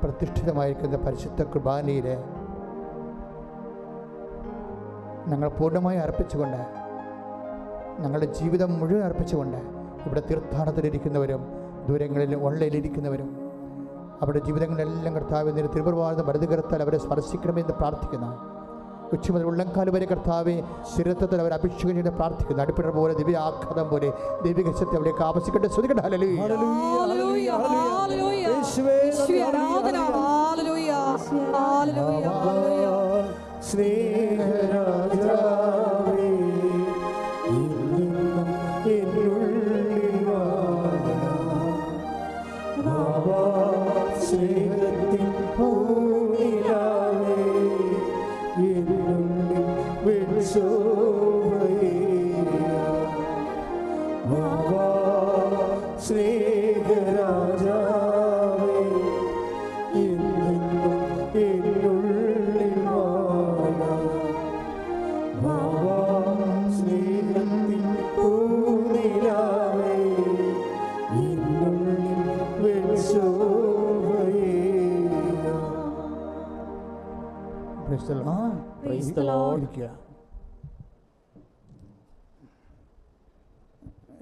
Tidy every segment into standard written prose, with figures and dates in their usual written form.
പ്രതിഷ്ഠിതമായിരിക്കുന്ന പരിശുദ്ധ കുർബാനയിൽ ഞങ്ങൾ പൂർണ്ണമായി അർപ്പിച്ചുകൊണ്ട്, ഞങ്ങളുടെ ജീവിതം മുഴുവൻ അർപ്പിച്ചുകൊണ്ട്, ഇവിടെ തീർത്ഥാടനത്തിലിരിക്കുന്നവരും ദൂരങ്ങളിൽ ഓൺലൈനിലിരിക്കുന്നവരും അവരുടെ ജീവിതങ്ങളെല്ലാം കർത്താവ് നിന്റെ തിരുപ്രഭാതം വലതുകരത്താൽ അവരെ സ്പർശിക്കണമെന്ന് പ്രാർത്ഥിക്കുന്നു. ഉച്ച മുതൽ ഉള്ളംകാല് വരെ കർത്താവെ സ്ഥിരത്വത്തിൽ അവർ അഭിഷേകം ചെയ്ത് പ്രാർത്ഥിക്കുന്നു. അടുപ്പിട പോലെ ദിവ്യ ആഘാതം പോലെ ദൈവിക ശക്തി അവിടേക്ക് ആവശ്യപ്പെട്ട് ശ്രദ്ധിക്കട്ടെ.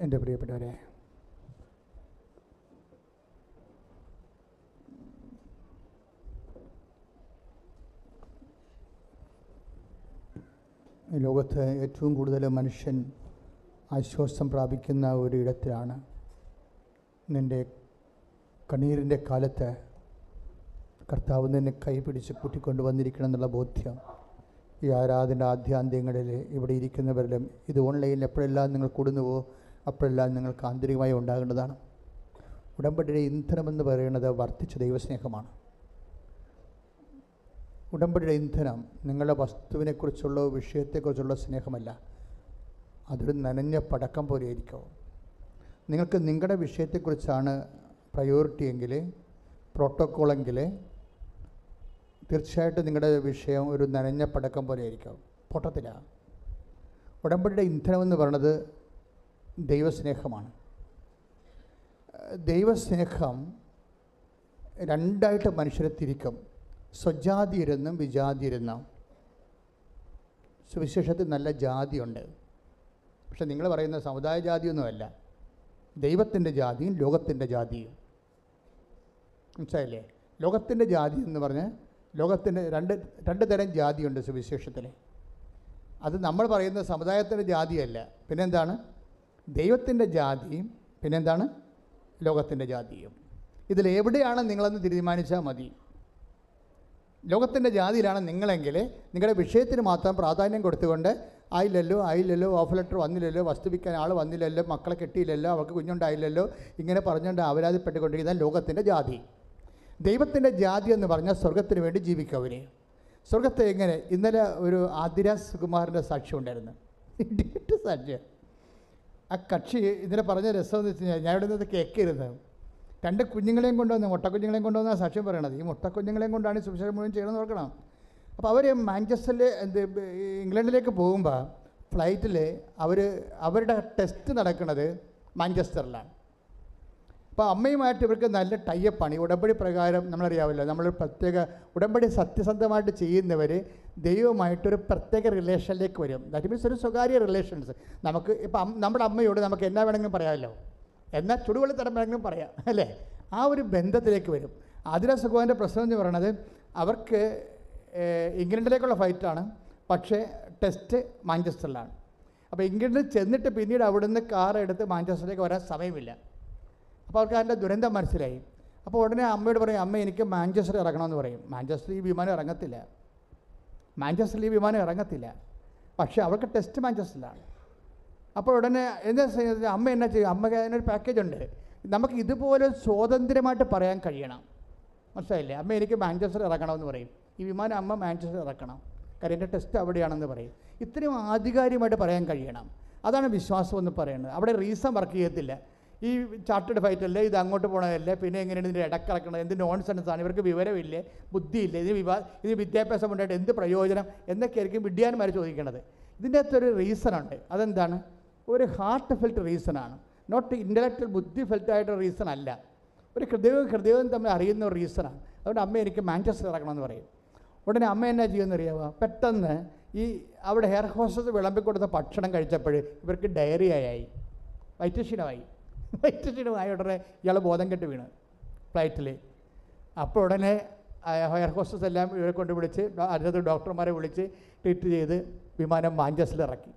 എൻ്റെ പ്രിയപ്പെട്ടവരെ, ഈ ലോകത്ത് ഏറ്റവും കൂടുതൽ മനുഷ്യൻ ആശ്വാസം പ്രാപിക്കുന്ന ഒരിടത്തിലാണ് നിൻ്റെ കണ്ണീരിൻ്റെ കാലത്ത് കർത്താവ് നിന്നെ കൈപിടിച്ച് കൂട്ടിക്കൊണ്ടുവന്നിരിക്കണം എന്നുള്ള ബോധ്യം ഈ ആരാധന ആദ്യാന്ത്യങ്ങളിൽ ഇവിടെ ഇരിക്കുന്നവരിലും ഇത് ഓൺലൈനിൽ എപ്പോഴെല്ലാം നിങ്ങൾ കൂടുന്നുവോ അപ്പോഴെല്ലാം നിങ്ങൾക്ക് ആന്തരികമായി ഉണ്ടാകേണ്ടതാണ്. ഉടമ്പടിയുടെ ഇന്ധനമെന്ന് പറയുന്നത് വർദ്ധിച്ച ദൈവസ്നേഹമാണ്. ഉടമ്പടിയുടെ ഇന്ധനം നിങ്ങളുടെ വസ്തുവിനെക്കുറിച്ചുള്ള വിഷയത്തെക്കുറിച്ചുള്ള സ്നേഹമല്ല, അതൊരു നനഞ്ഞ പടക്കം പോലെ ആയിരിക്കും. നിങ്ങൾക്ക് നിങ്ങളുടെ വിഷയത്തെക്കുറിച്ചാണ് പ്രയോറിറ്റി എങ്കിൽ, പ്രോട്ടോക്കോളെങ്കിൽ, തീർച്ചയായിട്ടും നിങ്ങളുടെ വിഷയം ഒരു നനഞ്ഞ പടക്കം പോലെ ആയിരിക്കും, പൊട്ടത്തില്ല. ഉടമ്പടിയുടെ ഇന്ധനമെന്ന് പറയുന്നത് ദൈവസ്നേഹമാണ്. ദൈവസ്നേഹം രണ്ടായിട്ട് മനുഷ്യരെ തിരിക്കും, സ്വജാതിയരെന്നും വിജാതിയരെന്നും. സുവിശേഷത്തിൽ നല്ല ജാതിയുണ്ട്, പക്ഷെ നിങ്ങൾ പറയുന്ന സമുദായ ജാതിയൊന്നുമല്ല, ദൈവത്തിൻ്റെ ജാതിയും ലോകത്തിൻ്റെ ജാതിയും. മനസ്സിലായില്ലേ? ലോകത്തിൻ്റെ ജാതി എന്ന് പറഞ്ഞ് ലോകത്തിൻ്റെ രണ്ട് തരം ജാതിയുണ്ട് സുവിശേഷത്തിൽ. അത് നമ്മൾ പറയുന്ന സമുദായത്തിൻ്റെ ജാതിയല്ല, പിന്നെന്താണ്? ദൈവത്തിൻ്റെ ജാതിയും പിന്നെന്താണ്? ലോകത്തിൻ്റെ ജാതിയും. ഇതിലെവിടെയാണ് നിങ്ങളെന്ന് തീരുമാനിച്ചാൽ മതി. ലോകത്തിൻ്റെ ജാതിയിലാണ് നിങ്ങളെങ്കിൽ നിങ്ങളുടെ വിഷയത്തിന് മാത്രം പ്രാധാന്യം കൊടുത്തുകൊണ്ട് ആയില്ലല്ലോ ഓഫ് ലെറ്റർ വന്നില്ലല്ലോ, വസ്തു വിൽക്കാൻ ആൾ വന്നില്ലല്ലോ, മക്കളെ കെട്ടിയില്ലല്ലോ, അവർക്ക് കുഞ്ഞുണ്ടായില്ലല്ലോ, ഇങ്ങനെ പറഞ്ഞുകൊണ്ട് അപരാധപ്പെട്ടുകൊണ്ടിരിക്കുന്ന ലോകത്തിൻ്റെ ജാതി. ദൈവത്തിൻ്റെ ജാതി എന്ന് പറഞ്ഞാൽ സ്വർഗത്തിന് വേണ്ടി ജീവിക്കവർ. സ്വർഗത്തെ എങ്ങനെ? ഇന്നലെ ഒരു ആതിര സുകുമാരൻ്റെ സാക്ഷ്യം ഉണ്ടായിരുന്നു, സാക്ഷ്യം. ആ കക്ഷി ഇന്നലെ പറഞ്ഞ രസമെന്ന് വെച്ച് കഴിഞ്ഞാൽ, ഞാൻ ഇവിടെ നിന്ന് കേൾക്കരുത്, 2 കുഞ്ഞുങ്ങളെയും കൊണ്ടുവന്ന് മുട്ടക്കുഞ്ഞുങ്ങളെയും കൊണ്ടുവന്ന സാക്ഷ്യം പറയണത്. ഈ മുട്ടക്കുഞ്ഞുങ്ങളെയും കൊണ്ടാണ് സുവിശേഷം മുഴുവൻ ചെയ്യണമെന്ന് നോക്കണം. അപ്പോൾ അവർ മാഞ്ചസ്റ്ററിൽ ഇംഗ്ലണ്ടിലേക്ക് പോകുമ്പോൾ ഫ്ലൈറ്റിൽ അവരുടെ ടെസ്റ്റ് നടക്കുന്നത് മാഞ്ചസ്റ്ററിലാണ്. അപ്പോൾ അമ്മയുമായിട്ട് ഇവർക്ക് നല്ല ടൈപ്പാണ്. ഈ ഉടമ്പടി പ്രകാരം നമ്മളറിയാമല്ലോ, നമ്മൾ പ്രത്യേക ഉടമ്പടി സത്യസന്ധമായിട്ട് ചെയ്യുന്നവർ ദൈവമായിട്ടൊരു പ്രത്യേക റിലേഷനിലേക്ക് വരും. ദാറ്റ് മീൻസ് ഒരു സ്വകാര്യ റിലേഷൻസ്. നമുക്ക് ഇപ്പം നമ്മുടെ അമ്മയോട് നമുക്ക് എന്നാ വേണമെങ്കിലും പറയാമല്ലോ, എന്നാൽ ചുടുവെള്ളി തരം വേണമെങ്കിലും പറയാം, അല്ലേ? ആ ഒരു ബന്ധത്തിലേക്ക് വരും. ആതിര സുകുമാരൻ്റെ പ്രശ്നം എന്ന് പറയുന്നത്, അവർക്ക് ഇംഗ്ലണ്ടിലേക്കുള്ള ഫ്ലൈറ്റാണ്, പക്ഷേ ടെസ്റ്റ് മാഞ്ചസ്റ്ററിലാണ്. അപ്പോൾ ഇംഗ്ലണ്ടിൽ ചെന്നിട്ട് പിന്നീട് അവിടുന്ന് കാർ എടുത്ത് മാഞ്ചസ്റ്ററിലേക്ക് വരാൻ സമയമില്ല. അപ്പോൾ അവർക്ക് അതിൻ്റെ ദുരന്തം മനസ്സിലായി. അപ്പോൾ ഉടനെ അമ്മയോട് പറയും, അമ്മ എനിക്ക് മാഞ്ചസ്റ്ററിൽ ഇറങ്ങണമെന്ന് പറയും. മാഞ്ചസ്റ്ററിൽ ഈ വിമാനം ഇറങ്ങത്തില്ല, പക്ഷേ അവർക്ക് ടെസ്റ്റ് മാഞ്ചസ്റ്ററിലാണ്. അപ്പോൾ ഉടനെ എന്താ ചെയ്യുന്നത്? അമ്മ എന്നാ ചെയ്യും? അമ്മയ്ക്ക് അതിനൊരു പാക്കേജ് ഉണ്ട്. നമുക്ക് ഇതുപോലെ സ്വാതന്ത്ര്യമായിട്ട് പറയാൻ കഴിയണം, മനസ്സിലായില്ലേ? അമ്മ എനിക്ക് മാഞ്ചസ്റ്ററിൽ ഇറങ്ങണമെന്ന് പറയും. ഈ വിമാനം അമ്മ മാഞ്ചസ്റ്ററിൽ ഇറക്കണം, കാര്യം എൻ്റെ ടെസ്റ്റ് അവിടെയാണെന്ന് പറയും. ഇത്രയും ആധികാരികമായിട്ട് പറയാൻ കഴിയണം. അതാണ് വിശ്വാസം എന്ന് പറയുന്നത്. അവിടെ റീസൺ വർക്ക് ചെയ്യത്തില്ല. ഈ ചാർട്ടേഡ് ഫൈറ്റല്ലേ, ഇത് അങ്ങോട്ട് പോകണതല്ലേ, പിന്നെ എങ്ങനെയാണ് ഇതിൻ്റെ ഇടക്കിറക്കണത്, എന്ത് നോൺസെൻസാണ്, ഇവർക്ക് വിവരമില്ലേ, ബുദ്ധിയില്ലേ, ഇത് വിദ്യാഭ്യാസം ഉണ്ടായിട്ട് എന്ത് പ്രയോജനം എന്നൊക്കെയായിരിക്കും വിദ്യാന്മാർ ചോദിക്കണത്. ഇതിൻ്റെ അകത്തൊരു റീസണുണ്ട്. അതെന്താണ്? ഒരു ഹാർട്ട് ഫെൽറ്റ് റീസണാണ്, നോട്ട് ഇൻ്റലക്ച്വൽ ബുദ്ധി ഫെൽറ്റായിട്ടൊരു റീസൺ അല്ല. ഒരു ഹൃദയവും തമ്മിൽ അറിയുന്ന ഒരു റീസണാണ്. അതുകൊണ്ട് അമ്മ എനിക്ക് മാഞ്ചസ്റ്റർ ഇറക്കണമെന്ന് പറയും. ഉടനെ അമ്മ എന്നാ ചെയ്യുമെന്ന് അറിയാമോ? പെട്ടെന്ന് ഈ അവിടെ എയർ ഹോസ്റ്റസ് വിളമ്പിക്കൊടുത്ത ഭക്ഷണം കഴിച്ചപ്പോൾ ഇവർക്ക് ഡയറിയായി, വയറ്റുക്ഷീണമായി ഉടനെ ഇയാൾ ബോധം കെട്ട് വീണ് ഫ്ലൈറ്റിൽ. അപ്പോൾ ഉടനെ എയർ ഹോസ്റ്റസ് എല്ലാം ഇവരെ കൊണ്ട് വിളിച്ച് അടുത്ത ഡോക്ടർമാരെ വിളിച്ച് ട്രീറ്റ് ചെയ്ത് വിമാനം മാഞ്ചസ്റ്ററിൽ ഇറക്കി.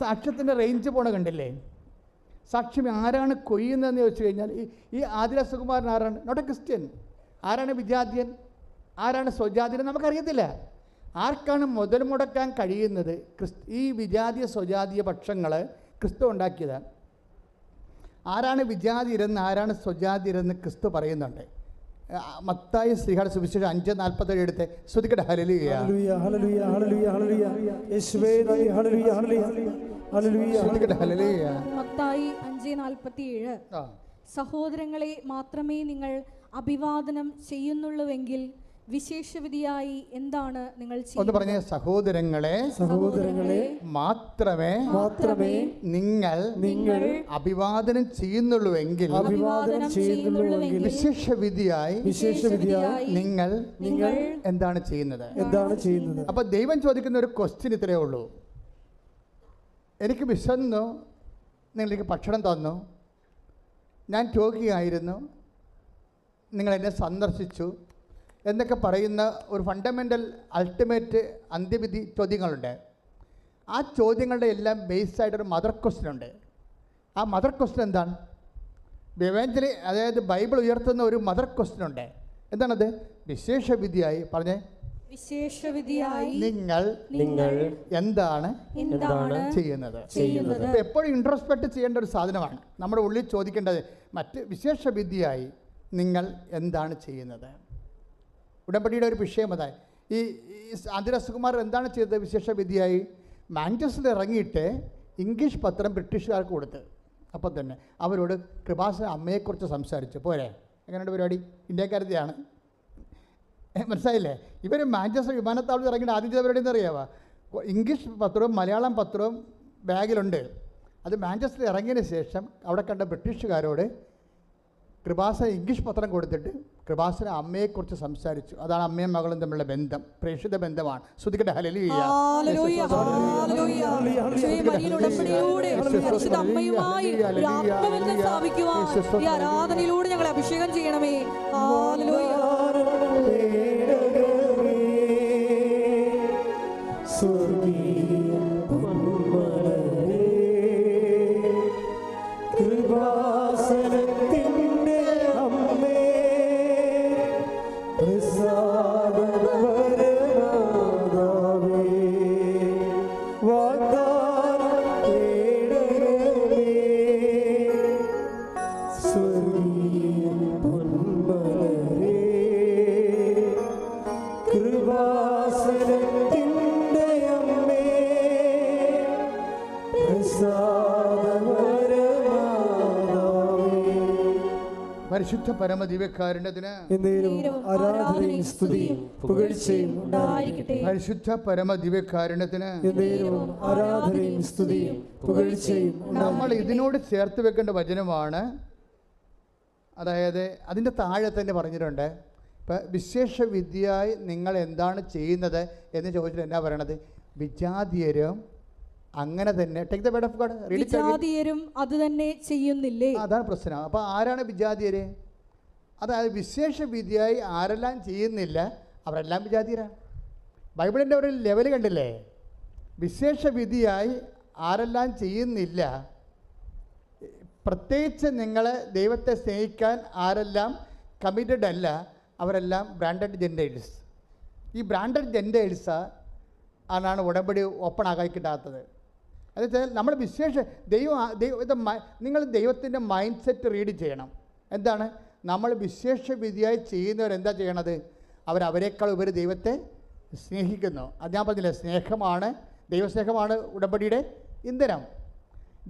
സാക്ഷ്യത്തിൻ്റെ റേഞ്ച് പോണ കണ്ടില്ലേ? സാക്ഷ്യം ആരാണ് കൊയ്യുന്നതെന്ന് ചോദിച്ചു കഴിഞ്ഞാൽ ഈ ആദില സുകുമാരൻ ആരാണ്? Not a Christian. ആരാണ് വിജാതിയൻ, ആരാണ് സ്വജാതിയൻ നമുക്കറിയത്തില്ല. ആർക്കാണ് മുതൽ മുടക്കാൻ കഴിയുന്നത്? ഈ വിജാതീയ സ്വജാതീയ പക്ഷങ്ങൾ ക്രിസ്തു ഉണ്ടാക്കിയതാണ്. ആരാണ് വിജാതിയരെന്ന് ആരാണ് സ്വജാതിയരെന്ന് ക്രിസ്തു പറയുന്നുണ്ട്. മത്തായി ശ്രീഹാട് സുവിശേഷം 5:47 എടുത്ത് സ്തുതിക്കട്ടെ. ഹല്ലേലൂയ ഹല്ലേലൂയ ഹല്ലേലൂയ ഹല്ലേലൂയ യേശുവേ ഹല്ലേലൂയ ഹല്ലേലൂയ സ്തുതിക്കട്ടെ. ഹല്ലേലൂയ. മത്തായി 5:47 സഹോദരങ്ങളെ മാത്രമേ നിങ്ങൾ അഭിവാദനം ചെയ്യുന്നുള്ളൂവെങ്കിൽ വിശേഷവിധിയായി എന്താണ് നിങ്ങൾ ഒന്ന് പറഞ്ഞേ. സഹോദരങ്ങളെ മാത്രമേ നിങ്ങൾ അഭിവാദനം ചെയ്യുന്നുള്ളൂവെങ്കിൽ വിശേഷവിധിയായി നിങ്ങൾ എന്താണ് ചെയ്യുന്നത്? അപ്പൊ ദൈവം ചോദിക്കുന്ന ഒരു ക്വസ്റ്റ്യൻ ഇത്രയേ ഉള്ളൂ. എനിക്ക് വിശന്നു, നിങ്ങൾ എനിക്ക് ഭക്ഷണം തന്നു, ഞാൻ രോഗിയായിരുന്നു, നിങ്ങളെന്നെ സന്ദർശിച്ചു എന്നൊക്കെ പറയുന്ന ഒരു ഫണ്ടമെൻ്റൽ അൾട്ടിമേറ്റ് അന്ത്യവിധി ചോദ്യങ്ങളുണ്ട്. ആ ചോദ്യങ്ങളുടെ എല്ലാം ബേസ്ഡായിട്ടൊരു മദർ ക്വസ്റ്റ്യൻ ഉണ്ട്. ആ മദർ ക്വസ്റ്റ്യൻ എന്താണ്? എവഞ്ചലി, അതായത് ബൈബിൾ ഉയർത്തുന്ന ഒരു മദർ ക്വസ്റ്റ്യൻ ഉണ്ട്. എന്താണത്? വിശേഷവിധിയായി പറഞ്ഞേ. വിശേഷവിധിയായി നിങ്ങൾ എന്താണ് ചെയ്യുന്നത്? എപ്പോഴും ഇൻട്രോസ്പെക്ട് ചെയ്യേണ്ട ഒരു സാധനമാണ്. നമ്മുടെ ഉള്ളിൽ ചോദിക്കേണ്ടത് മറ്റ് വിശേഷവിധിയായി നിങ്ങൾ എന്താണ് ചെയ്യുന്നത്? ഉടമ്പടിയുടെ ഒരു വിഷയം അതായി. ഈ ആദില സുകുമാർ എന്താണ് ചെയ്തത്? വിശേഷവിധിയായി മാഞ്ചസ്റ്ററിൽ ഇറങ്ങിയിട്ട് ഇംഗ്ലീഷ് പത്രം ബ്രിട്ടീഷുകാർക്ക് കൊടുത്ത് അപ്പം തന്നെ അവരോട് കൃപാസന അമ്മയെക്കുറിച്ച് സംസാരിച്ചു. പോരെ? എങ്ങനെയുണ്ട് പരിപാടി? ഇന്ത്യക്കാരത്തെയാണ്, മനസ്സിലായില്ലേ? ഇവർ മാഞ്ചസ്റ്റർ വിമാനത്താവളത്തിൽ ഇറങ്ങിയിട്ട് ആദ്യം ചെയ്ത പരിപാടി എന്താ അറിയാമോ? ഇംഗ്ലീഷ് പത്രവും മലയാളം പത്രവും ബാഗിലുണ്ട്. അത് മാഞ്ചസ്റ്ററിൽ ഇറങ്ങിയതിന് ശേഷം അവിടെ കണ്ട ബ്രിട്ടീഷുകാരോട് കൃപാസന ഇംഗ്ലീഷ് പത്രം കൊടുത്തിട്ട് കൃപാസന അമ്മയെക്കുറിച്ച് സംസാരിച്ചു. അതാണ് അമ്മയും മകളും തമ്മിലുള്ള ബന്ധം, പ്രേക്ഷിത ബന്ധമാണ്. ശ്രുതിക്കട്ടെ. ഹല്ലേലൂയ. ആരാധനയിലൂടെ ഞങ്ങളെ അഭിഷേകം ചെയ്യണമേ. പരിശുദ്ധ പരമദിവ്യകാരുണ്യത്തിന് ആരാധനയും സ്തുതിയും പുകഴ്ചയും ഉണ്ടായിരിക്കട്ടെ. പരിശുദ്ധ പരമദിവ്യകാരുണ്യത്തിന് ആരാധനയും സ്തുതിയും പുകഴ്ചയും. നമ്മൾ ഇതിനോട് ചേർത്ത് വെക്കേണ്ട വചനമാണ്. അതായത് അതിൻ്റെ താഴെ തന്നെ പറഞ്ഞിട്ടുണ്ട്. ഇപ്പം വിശേഷവിധിയായി നിങ്ങൾ എന്താണ് ചെയ്യുന്നത് എന്ന് ചോദിച്ചിട്ട് എന്നാ പറയണത്? വിജാതീയരും അങ്ങനെ തന്നെ. Take the word of God. വിജാതീയരും അത് തന്നെ ചെയ്യുന്നില്ലേ? അതാണ് പ്രശ്നം. അപ്പോൾ ആരാണ് വിജാതീയര്? അതായത് വിശേഷവിധിയായി ആരെല്ലാം ചെയ്യുന്നില്ല അവരെല്ലാം വിജാതീയരാണ്. ബൈബിളിൻ്റെ ഒരു ലെവൽ കണ്ടില്ലേ? വിശേഷവിധിയായി ആരെല്ലാം ചെയ്യുന്നില്ല, പ്രത്യേകിച്ച് നിങ്ങൾ ദൈവത്തെ സ്നേഹിക്കാൻ ആരെല്ലാം കമ്മിറ്റഡ് അല്ല, അവരെല്ലാം ബ്രാൻഡഡ് ജെൻഡേഴ്സ്. ഈ ബ്രാൻഡഡ് ജെൻഡേഴ്സ് ആണ് ഉടമ്പടി ഓപ്പൺ ആകാൻ കിട്ടാത്തത്. എന്നുവെച്ചാൽ നമ്മൾ നിങ്ങൾ ദൈവത്തിൻ്റെ മൈൻഡ് സെറ്റ് റീഡ് ചെയ്യണം. എന്താണ്? നമ്മൾ വിശേഷവിധിയായി ചെയ്യുന്നവരെന്താ ചെയ്യണത്? അവരേക്കാൾ ഉപരി ദൈവത്തെ സ്നേഹിക്കുന്നു. അത് ഞാൻ പറഞ്ഞില്ലേ, സ്നേഹമാണ്, ദൈവസ്നേഹമാണ് ഉടമ്പടിയുടെ ഇന്ധനം.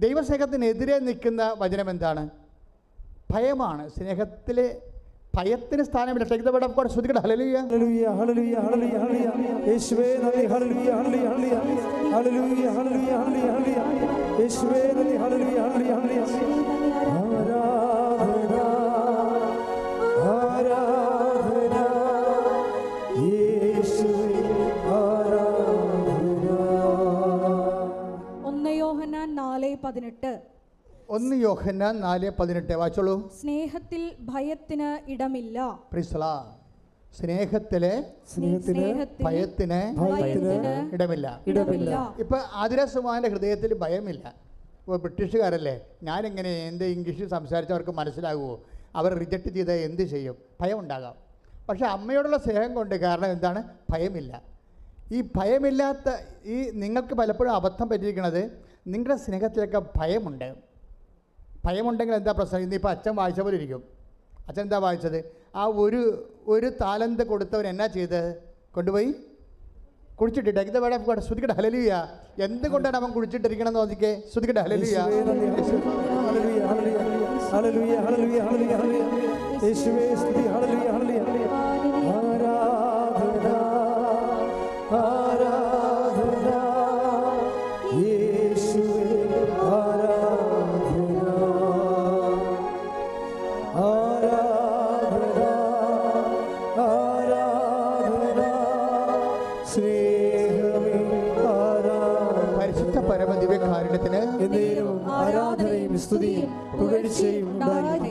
ദൈവസ്നേഹത്തിനെതിരെ നിൽക്കുന്ന വചനം എന്താണ്? ഭയമാണ്. സ്നേഹത്തിലെ ഭയത്തിന് സ്ഥാനമില്ല. Take the word of God. ശ്രുതിക്കട്ടെ. ഹല്ലേലൂയ ഹല്ലേലൂയ ഹല്ലേലൂയ ഹല്ലേലൂയ ഹല്ലേലൂയ യേശുവേ നന്ദി. ഹല്ലേലൂയ ഹല്ലേലൂയ ഹല്ലേലൂയ ഹല്ലേലൂയ ഹല്ലേലൂയ ഹല്ലേലൂയ യേശുവേ നന്ദി. ഹല്ലേലൂയ ഹല്ലേലൂയ ഹല്ലേലൂയ ആരാധന 1 യോഹന്നാൻ 4:18 വായിച്ചോളൂ. സ്നേഹത്തിൽ ഭയത്തിന് ഇടമില്ല. Praise the Lord. സ്നേഹത്തിലെ ഭയത്തിന് ഇടമില്ല. ഇപ്പൊ ആതിരസുമാന്റെ ഹൃദയത്തിൽ ഭയമില്ല. ഇപ്പോൾ ബ്രിട്ടീഷുകാരല്ലേ, ഞാനിങ്ങനെ എന്ത് ഇംഗ്ലീഷിൽ സംസാരിച്ചവർക്ക് മനസ്സിലാകുമോ, അവർ റിജക്റ്റ് ചെയ്താൽ എന്ത് ചെയ്യും, ഭയം ഉണ്ടാകാം. പക്ഷെ അമ്മയോടുള്ള സ്നേഹം കൊണ്ട് കാരണം എന്താണ്, ഭയമില്ല. ഈ ഭയമില്ലാത്ത ഈ നിങ്ങൾക്ക് പലപ്പോഴും അബദ്ധം പറ്റിയിരിക്കുന്നത് നിങ്ങളുടെ സ്നേഹത്തിലൊക്കെ ഭയമുണ്ട്. ഭയമുണ്ടെങ്കിൽ എന്താ പ്രശ്നം? ഇന്നിപ്പോൾ അച്ഛൻ വായിച്ച പോലെ ഇരിക്കും. അച്ഛൻ എന്താ വായിച്ചത്? ആ ഒരു താലന്ത് കൊടുത്തവൻ എന്നാ ചെയ്ത് കൊണ്ടുപോയി കുടിച്ചിട്ടിട്ട് ഇത് വേണം ശ്രുതിക്കട്ടെ ഹല്ലേലൂയ. എന്തുകൊണ്ടാണ് അവൻ കുടിച്ചിട്ടിരിക്കണം എന്ന് നോക്കിക്കേ. ശ്രുതിക്കട്ടെ ഹല്ലേലൂയ.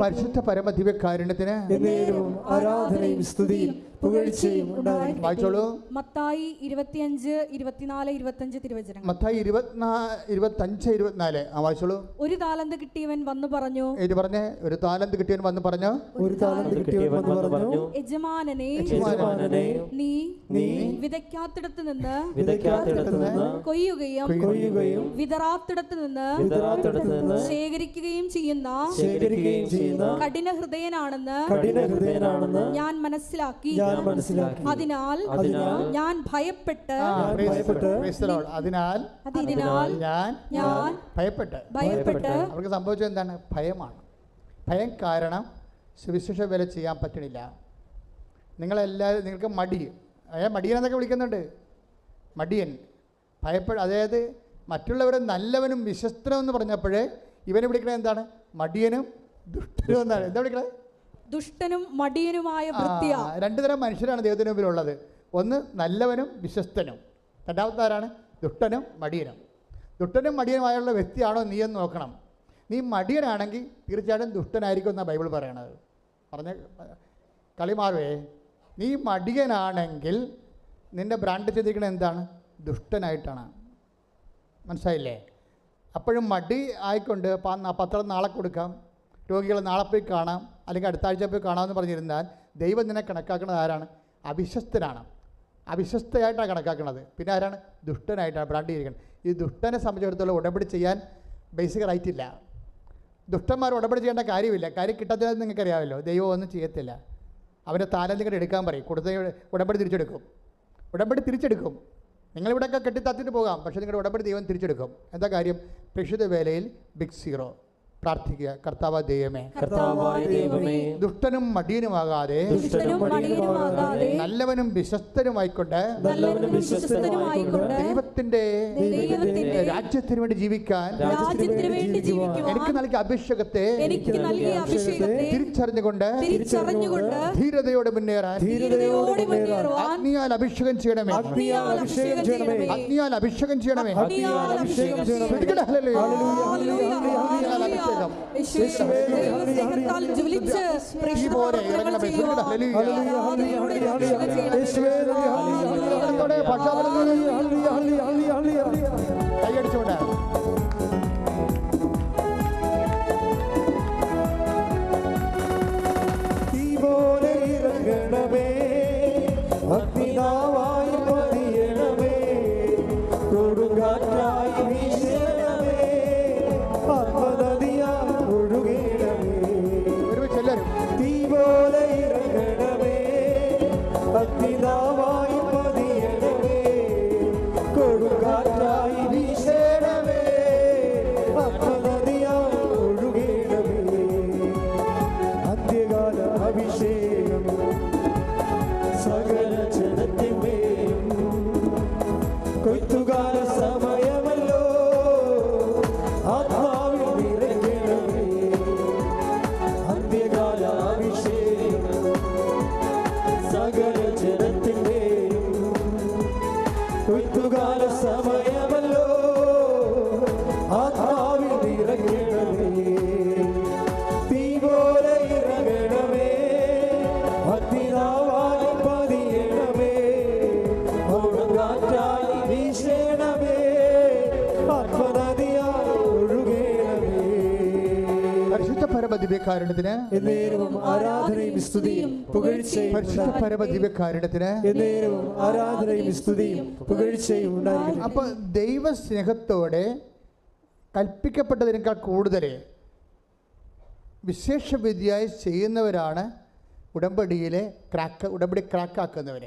പരിശുദ്ധ പരമദിവ്യകാരുണ്യത്തിന് ആരാധനയും സ്തുതിയും പുകഴ്ചയും ഉണ്ടായിരിക്കട്ടെ. വായിച്ചോളൂ. മത്തായി 25, 24, 25 തിരുവചനങ്ങൾ. മത്തായി 25, 24 വായിച്ചോളൂ. ഒരു താലന്ത് കിട്ടിയവൻ വന്നു പറഞ്ഞു. ഇത് പറഞ്ഞേ. ഒരു താലന്ത് കിട്ടിയവൻ വന്നു പറഞ്ഞു. ഒരു താലന്ത് കിട്ടിയവൻ വന്നു പറഞ്ഞു, യജമാനനെ, നീ വിതയ്ക്കാത്തിടത്ത് നിന്ന് കൊയ്യുകയും വിതറാത്തിടത്ത് നിന്ന് ശേഖരിക്കുകയും ചെയ്യുന്ന കഠിന ഹൃദയനാണെന്ന് ഞാൻ മനസ്സിലാക്കി. അതിനാൽ ഞാൻ ഭയപ്പെട്ട് അവർക്ക് സംഭവിച്ചത് എന്താണ്? ഭയമാണ്. ഭയം കാരണം സുവിശേഷ വേല ചെയ്യാൻ പറ്റണില്ല. നിങ്ങളെല്ലാവരും നിങ്ങൾക്ക് മടിയൻ എന്നൊക്കെ വിളിക്കുന്നുണ്ട്. മടിയൻ അതായത് മറ്റുള്ളവരെ നല്ലവനും വിശ്വസ്തനും എന്ന് പറഞ്ഞപ്പോഴേ ഇവനെ വിളിക്കണത് എന്താണ്? മടിയനും ദുഷ്ടനും എന്നാണ്. എന്താ വിളിക്കണത്? ദുഷ്ടനും മടിയനുമായ ഭൃത്യ. രണ്ടു തരം മനുഷ്യരാണ് ദൈവത്തിന് മുമ്പിലുള്ളത്. ഒന്ന് നല്ലവനും വിശ്വസ്തനും, രണ്ടാമത്തെ ആരാണ്? ദുഷ്ടനും മടിയനും. ദുഷ്ടനും മടിയനുമായുള്ള വ്യക്തിയാണോ നീ എന്ന് നോക്കണം. നീ മടിയനാണെങ്കിൽ തീർച്ചയായിട്ടും ദുഷ്ടനായിരിക്കും എന്നാണ് ബൈബിൾ പറയണത്. പറഞ്ഞ കളി മാറുവേ. നീ മടിയനാണെങ്കിൽ നിൻ്റെ ബ്രാൻഡ് ചെയ്തിരിക്കുന്നത് എന്താണ്? ദുഷ്ടനായിട്ടാണ്. മനസ്സിലായില്ലേ? അപ്പോഴും മടി ആയിക്കൊണ്ട് പത്രം നാളെ കൊടുക്കാം, രോഗികളെ നാളെ പോയി കാണാം, അല്ലെങ്കിൽ അടുത്ത ആഴ്ച പോയി കാണാമെന്ന് പറഞ്ഞിരുന്നാൽ ദൈവം നിന്നെ കണക്കാക്കുന്നത് ആരാണ്? അവിശ്വസ്തനാണ്. അവിശ്വസ്തയായിട്ടാണ് കണക്കാക്കുന്നത്. പിന്നെ ആരാണ്? ദുഷ്ടനായിട്ടാണ് ബ്രാൻഡ് ചെയ്തിരിക്കുന്നത്. ഈ ദുഷ്ടനെ സംബന്ധിച്ചിടത്തോളം ഉടമ്പടി ചെയ്യാൻ ബേസിക് റൈറ്റ് ഇല്ല. ദുഷ്ടന്മാർ ഉടമ്പടി ചെയ്യേണ്ട കാര്യമില്ല. കാര്യം കിട്ടാത്തതെന്ന് നിങ്ങൾക്കറിയാമല്ലോ. ദൈവം ഒന്നും ചെയ്യത്തില്ല. അവൻ്റെ താലന്തുകൾ എടുക്കാൻ പറയും, കൊടുത്ത ഉടമ്പടി തിരിച്ചെടുക്കും. ഉടമ്പടി തിരിച്ചെടുക്കും. നിങ്ങളിവിടെയൊക്കെ കെട്ടിത്തത്തിട്ട് പോകാം, പക്ഷേ നിങ്ങളുടെ ഉടമ്പടി ദൈവം തിരിച്ചെടുക്കും. എന്താ കാര്യം? പ്രേക്ഷിത വേലയിൽ ബിഗ് സീറോ. പ്രാർത്ഥിക്കുക. കർത്താവായ ദൈവമേ, ദുഷ്ടനും മടിയനുമാകാതെ നല്ലവനും വിശ്വസ്തനുമായിക്കൊണ്ട് ദൈവത്തിന്റെ രാജ്യത്തിന് വേണ്ടി ജീവിക്കാൻ എനിക്ക് നൽകിയ അഭിഷേകത്തെ തിരിച്ചറിഞ്ഞുകൊണ്ട് ധീരതയോടെ മുന്നേറാൻ അഗ്നിയാൽ അഭിഷേകം ചെയ്യണമേ. അഗ്നിയാൽ അഭിഷേകം ചെയ്യണമേ. കൈയടിച്ചോണ്ട് പോലെ ഇറങ്ങണമേ, അഗ്നിനാവായി പതിയണമേ, കൊടുങ്കാറ്റായി വീശണമേ, ആത്മനദിയായി ഒഴുകണമേ. തീ പോലെ ഇറങ്ങണമേ, അഗ്നിനാവായി പതിയണമേ, കൊടുങ്കാറ്റായി വീശണമേ. ദിവ്യകാരുണ്യത്തിന് എന്നേരവും ആരാധനയും സ്തുതിയും പുകഴ്ചയും പരിശുദ്ധ പരമ ദിവ്യകാരുണ്യത്തിന് എന്നേരവും ആരാധനയും സ്തുതിയും പുകഴ്ചയും ഉണ്ടായിരിക്കട്ടെ. അപ്പോൾ ദൈവസ്നേഹത്തോടെ കൽപ്പിക്കപ്പെട്ടതിനേക്കാൾ കൂടുതൽ വിശേഷവിധിയായി ചെയ്യുന്നവരാണ് ഉടമ്പടി ക്രാക്കാക്കുന്നവർ,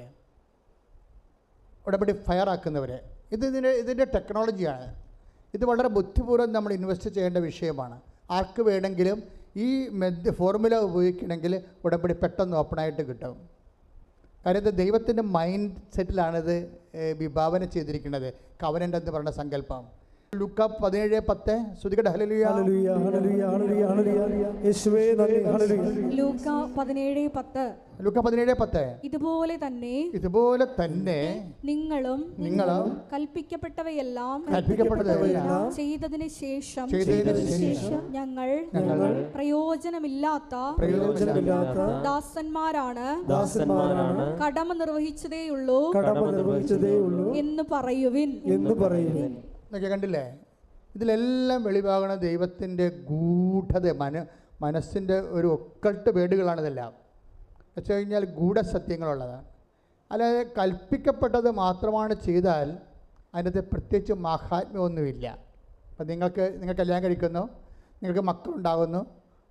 ഉടമ്പടി ഫയറാക്കുന്നവർ. ഇതിൻ്റെ ടെക്നോളജിയാണ്. ഇത് വളരെ ബുദ്ധിപൂർവ്വം നമ്മൾ ഇൻവെസ്റ്റ് ചെയ്യേണ്ട വിഷയമാണ്. ആർക്ക് വേണമെങ്കിലും ഈ ഫോർമുല ഉപയോഗിക്കണമെങ്കിൽ ഉടമ്പടി പെട്ടെന്ന് ഓപ്പണായിട്ട് കിട്ടും. കാര്യം ഇത് ദൈവത്തിൻ്റെ മൈൻഡ് സെറ്റിലാണിത് വിഭാവന ചെയ്തിരിക്കുന്നത്. കവനൻ്റ് എന്ന് പറയുന്ന സങ്കല്പം. ലൂക്ക 17:10 ശ്രുതികട ഹല്ലേലൂയ ഹല്ലേലൂയ ഹല്ലേലൂയ ഹല്ലേലൂയ ഹല്ലേലൂയ യേശുവേ നന്ദി. ഹല്ലേലൂയ. ലൂക്ക 17:10 ലൂക്ക 17:10 ഇതുപോലെ തന്നെ നിങ്ങളും കൽപ്പിക്കപ്പെട്ടവയെല്ലാം ചെയ്തതിന് ശേഷം ഞങ്ങൾ പ്രയോജനമില്ലാത്ത ദാസന്മാരാണ് കടമ നിർവഹിച്ചതേയുള്ളൂ എന്ന് പറയുവിൻ. എന്നൊക്കെ കണ്ടില്ലേ? ഇതിലെല്ലാം വെളിവാകണ ദൈവത്തിൻ്റെ ഗൂഢത, മനസ്സിൻ്റെ ഒരു ഒക്കൾട്ട് വേടുകളാണിതെല്ലാം. വെച്ച് കഴിഞ്ഞാൽ ഗൂഢസത്യങ്ങളുള്ളതാണ്. അല്ലാതെ കൽപ്പിക്കപ്പെട്ടത് മാത്രമാണ് ചെയ്താൽ അതിനകത്ത് പ്രത്യേകിച്ച് മാഹാത്മ്യമൊന്നുമില്ല. അപ്പം നിങ്ങൾ കല്യാണം കഴിക്കുന്നു, നിങ്ങൾക്ക് മക്കളുണ്ടാകുന്നു,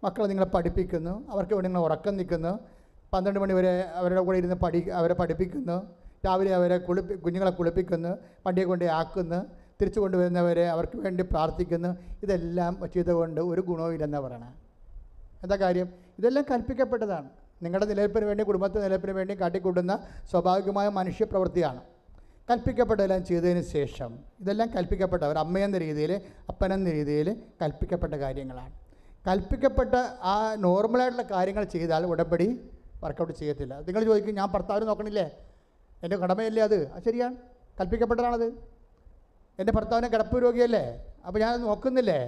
മക്കളെ നിങ്ങളെ പഠിപ്പിക്കുന്നു, അവർക്ക് വേണ്ടി നിങ്ങൾ ഉറക്കം നിൽക്കുന്നു, 12 മണി വരെ അവരുടെ കൂടെ ഇരുന്ന് അവരെ പഠിപ്പിക്കുന്നു, രാവിലെ അവരെ കുഞ്ഞുങ്ങളെ കുളിപ്പിക്കുന്നു, വണ്ടിയെ കൊണ്ട് ആക്കുന്നു, തിരിച്ചു കൊണ്ടുവരുന്നവരെ അവർക്ക് വേണ്ടി പ്രാർത്ഥിക്കുന്നു. ഇതെല്ലാം ചെയ്തുകൊണ്ട് ഒരു ഗുണവും ഇല്ലെന്നാണ് പറയണത്. എന്താ കാര്യം? ഇതെല്ലാം കൽപ്പിക്കപ്പെട്ടതാണ്. നിങ്ങളുടെ നിലനിൽപ്പിന് വേണ്ടി, കുടുംബത്തിൻ്റെ നിലനിൽപ്പിന് വേണ്ടി കാട്ടിക്കൂട്ടുന്ന സ്വാഭാവികമായ മനുഷ്യപ്രവൃത്തിയാണ്. കൽപ്പിക്കപ്പെട്ടതെല്ലാം ചെയ്തതിന് ശേഷം ഇതെല്ലാം കൽപ്പിക്കപ്പെട്ടവർ അമ്മയെന്ന രീതിയിൽ, അപ്പനെന്ന രീതിയിൽ കൽപ്പിക്കപ്പെട്ട കാര്യങ്ങളാണ്. കൽപ്പിക്കപ്പെട്ട ആ നോർമലായിട്ടുള്ള കാര്യങ്ങൾ ചെയ്താൽ ഉടമ്പടി വർക്കൗട്ട് ചെയ്യത്തില്ല. നിങ്ങൾ ചോദിക്കും, ഞാൻ ഭർത്താവിന് നോക്കണില്ലേ, എൻ്റെ കടമയല്ലേ അത്? ശരിയാണ്, കൽപ്പിക്കപ്പെട്ടതാണത്. എൻ്റെ ഭർത്താവിനെ കിടപ്പ് രോഗിയല്ലേ, അപ്പോൾ ഞാൻ നോക്കുന്നില്ലേ?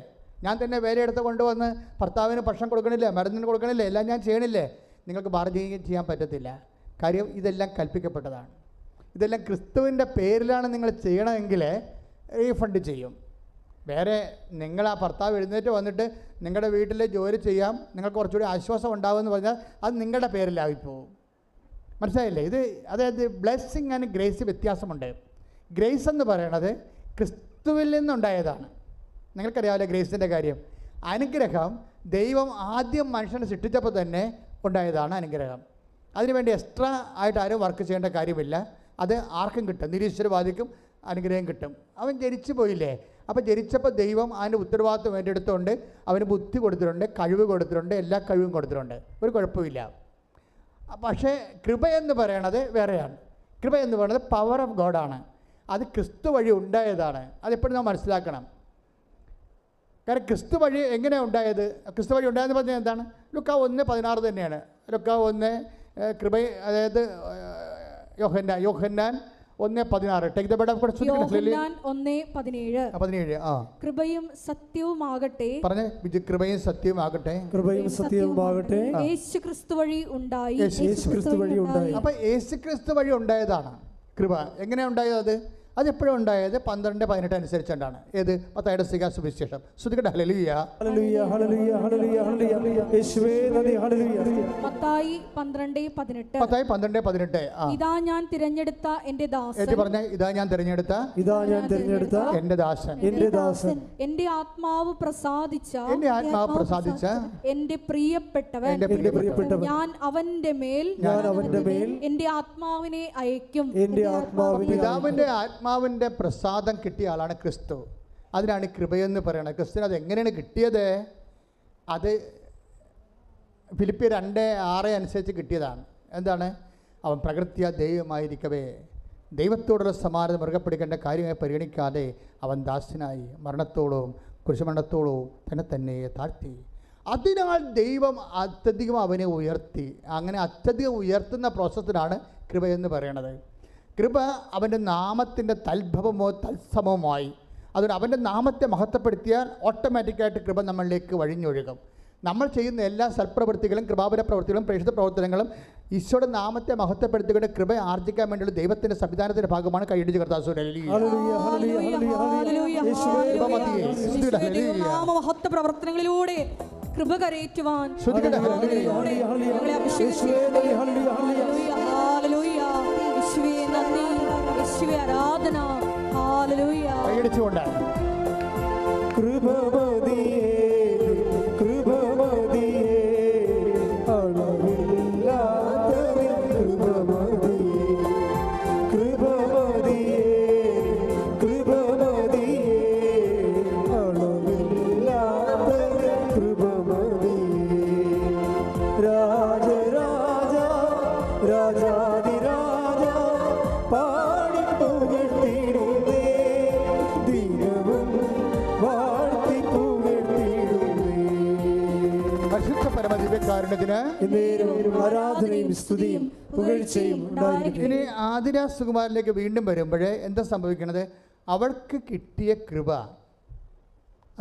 ഞാൻ തന്നെ വേലയെടുത്ത് കൊണ്ടുവന്ന് ഭർത്താവിന് ഭക്ഷണം കൊടുക്കണില്ലേ, മരുന്നിന് കൊടുക്കണില്ലേ, എല്ലാം ഞാൻ ചെയ്യണില്ലേ? നിങ്ങൾക്ക് ബാർഗെയിൻ ചെയ്യാൻ പറ്റത്തില്ല. കാര്യം ഇതെല്ലാം കൽപ്പിക്കപ്പെട്ടതാണ്. ഇതെല്ലാം ക്രിസ്തുവിൻ്റെ പേരിലാണ് നിങ്ങൾ ചെയ്യണമെങ്കിൽ റീഫണ്ട് ചെയ്യും. വേറെ നിങ്ങൾ ആ ഭർത്താവ് എഴുന്നേറ്റ് വന്നിട്ട് നിങ്ങളുടെ വീട്ടിൽ ജോലി ചെയ്യാം, നിങ്ങൾക്ക് കുറച്ചുകൂടി ആശ്വാസം ഉണ്ടാകുമെന്ന് പറഞ്ഞാൽ അത് നിങ്ങളുടെ പേരിലായിപ്പോവും. മനസ്സിലായില്ലേ? അതായത് ബ്ലെസ്സിങ് ആൻഡ് ഗ്രേസ് വ്യത്യാസമുണ്ട്. ഗ്രേസ് എന്ന് പറയണത് ക്രിസ്തുവിൽ നിന്നുണ്ടായതാണ്. നിങ്ങൾക്കറിയാമല്ലോ ഗ്രേസിൻ്റെ കാര്യം. അനുഗ്രഹം ദൈവം ആദ്യം മനുഷ്യനെ സൃഷ്ടിച്ചപ്പോൾ തന്നെ ഉണ്ടായതാണ് അനുഗ്രഹം. അതിനുവേണ്ടി എക്സ്ട്രാ ആയിട്ട് ആരും വർക്ക് ചെയ്യേണ്ട കാര്യമില്ല. അത് ആർക്കും കിട്ടും, നിരീശ്വരവാദിക്കും അനുഗ്രഹം കിട്ടും. അവൻ ജനിച്ചു പോയില്ലേ, അപ്പോൾ ജനിച്ചപ്പോൾ ദൈവം അതിൻ്റെ ഉത്തരവാദിത്വം ഏറ്റെടുത്തുകൊണ്ട് അവന് ബുദ്ധി കൊടുത്തിട്ടുണ്ട്, കഴിവ് കൊടുത്തിട്ടുണ്ട്, എല്ലാ കഴിവും കൊടുത്തിട്ടുണ്ട്, ഒരു കുഴപ്പമില്ല. പക്ഷേ കൃപ എന്ന് പറയണത് വേറെയാണ്. കൃപ എന്ന് പറയുന്നത് പവർ ഓഫ് ഗോഡാണ്. അത് ക്രിസ്തു വഴി ഉണ്ടായതാണ്. അതെപ്പോഴും നാം മനസ്സിലാക്കണം. കാരണം ക്രിസ്തു വഴി എങ്ങനെയാണ് ഉണ്ടായത്? ക്രിസ്തു വഴി ഉണ്ടായെന്ന് പറഞ്ഞാൽ എന്താണ്? ലൂക്ക 1:16 തന്നെയാണ്. ലൂക്ക 1 കൃപ, അതായത് യോഹന്നാൻ 1:16. Take the word of God. യോഹന്നാൻ 1:17. കൃപയും സത്യവുമാകട്ടെ, പറഞ്ഞേ, കൃപയും സത്യവുമാകട്ടെ, കൃപയും സത്യവുമാകട്ടെ, യേശു ക്രിസ്തു വഴി ഉണ്ടായി. അപ്പോൾ യേശു ക്രിസ്തു വഴി ഉണ്ടായതാണ് കൃപ. എങ്ങനെയാണ് ഉണ്ടായത്? അതെപ്പോഴും ഉണ്ടായത് 12:18 അനുസരിച്ചുകൊണ്ടാണ്. ഏത്? മത്തായിയുടെ സുവിശേഷം. ശ്രുതികട ഹല്ലേലൂയ ഹല്ലേലൂയ ഹല്ലേലൂയ ഹല്ലേലൂയ ഹല്ലേലൂയ യേശുവേ നന്ദി. ഹല്ലേലൂയ. മത്തായി 12:18. മത്തായി 12:18. ഇതാ ഞാൻ തിരഞ്ഞെടുത്ത എൻ്റെ ദാസൻ. പറഞ്ഞേ, ഇതാ ഞാൻ തിരഞ്ഞെടുത്ത എൻ്റെ ദാസൻ, എൻ്റെ ദാസൻ, എൻ്റെ ആത്മാവ് പ്രസാദിച്ച എൻ്റെ പ്രിയപ്പെട്ടവൻ, ഞാൻ അവന്റെ മേൽ എൻ്റെ ആത്മാവിനെ അയക്കും. പിതാവിന്റെ ആത്മാവിൻ്റെ പ്രസാദം കിട്ടിയ ആളാണ് ക്രിസ്തു. അതിനാണ് കൃപയെന്ന് പറയുന്നത്. ക്രിസ്തുവിന് അത് എങ്ങനെയാണ് കിട്ടിയത്? അത് ഫിലിപ്പിയർ 2:6 അനുസരിച്ച് കിട്ടിയതാണ്. എന്താണ്? അവൻ പ്രകൃത്യാ ദൈവമായിരിക്കവേ ദൈവത്തോടുള്ള സമാനത മുറുകെ പിടിക്കേണ്ട കാര്യമായി പരിഗണിക്കാതെ അവൻ ദാസനായി മരണത്തോളവും കുരിശുമരണത്തോളവും തന്നെ താഴ്ത്തി. അതിനാൽ ദൈവം അത്യധികം അവനെ ഉയർത്തി. അങ്ങനെ അത്യധികം ഉയർത്തുന്ന പ്രോസസ്സിനാണ് കൃപയെന്ന് പറയണത്. കൃപ അവൻ്റെ നാമത്തിൻ്റെ തൽഭവമോ തത്സമവുമായി. അതുകൊണ്ട് അവൻ്റെ നാമത്തെ മഹത്വപ്പെടുത്തിയാൽ ഓട്ടോമാറ്റിക്കായിട്ട് കൃപ നമ്മളിലേക്ക് വഴിഞ്ഞൊഴുകും. നമ്മൾ ചെയ്യുന്ന എല്ലാ സൽപ്രവൃത്തികളും, കൃപാപര പ്രവൃത്തികളും, പ്രേക്ഷിത പ്രവർത്തനങ്ങളും ഈശോയുടെ നാമത്തെ മഹത്വപ്പെടുത്തിക്കൊണ്ട് കൃപ ആർജിക്കാൻ വേണ്ടിയുള്ള ദൈവത്തിൻ്റെ സംവിധാനത്തിൻ്റെ ഭാഗമാണ്. കൈയിടിച്ച് പ്രവർത്തനങ്ങളിലൂടെ കൃപ കരയേറ്റുവാൻ ശ്രുതികട്ടെ. ആത്മാവിലൂടെ ഞങ്ങളെ അഭിഷേകം ചെയ്യണമേ. ഹല്ലേലൂയ, ഹല്ലേലൂയ. യേശുവേ നന്ദി, യേശുവേ ആരാധന. ഹല്ലേലൂയ. കൈയടിച്ചുകൊണ്ട് കൃപമതിയേ കൃപമതിയേ അളവില്ലാത്തതിൻ കൃപമതിയേ കൃപമതിയേ കൃപമതിയേ അളവില്ലാത്തതിൻ കൃപമതിയേ രാജരാജ രാജാതിരാജ പാടി പുകഴ്ത്തിടുന്നേ ദിനവും വാഴ്ത്തി പുകഴ്ത്തിടുന്നേ പരിശുദ്ധ പരമദിവ്യകാരുണ്യത്തിന് എന്നേരവും ആരാധനയും സ്തുതിയും പുകഴ്ചയും ഉണ്ടായിരിക്കട്ടെ. ഇനി ആതിര സുകുമാരനിലേക്ക് വീണ്ടും വരുമ്പോൾ എന്താ സംഭവിക്കണത്? അവൾക്ക് കിട്ടിയ കൃപ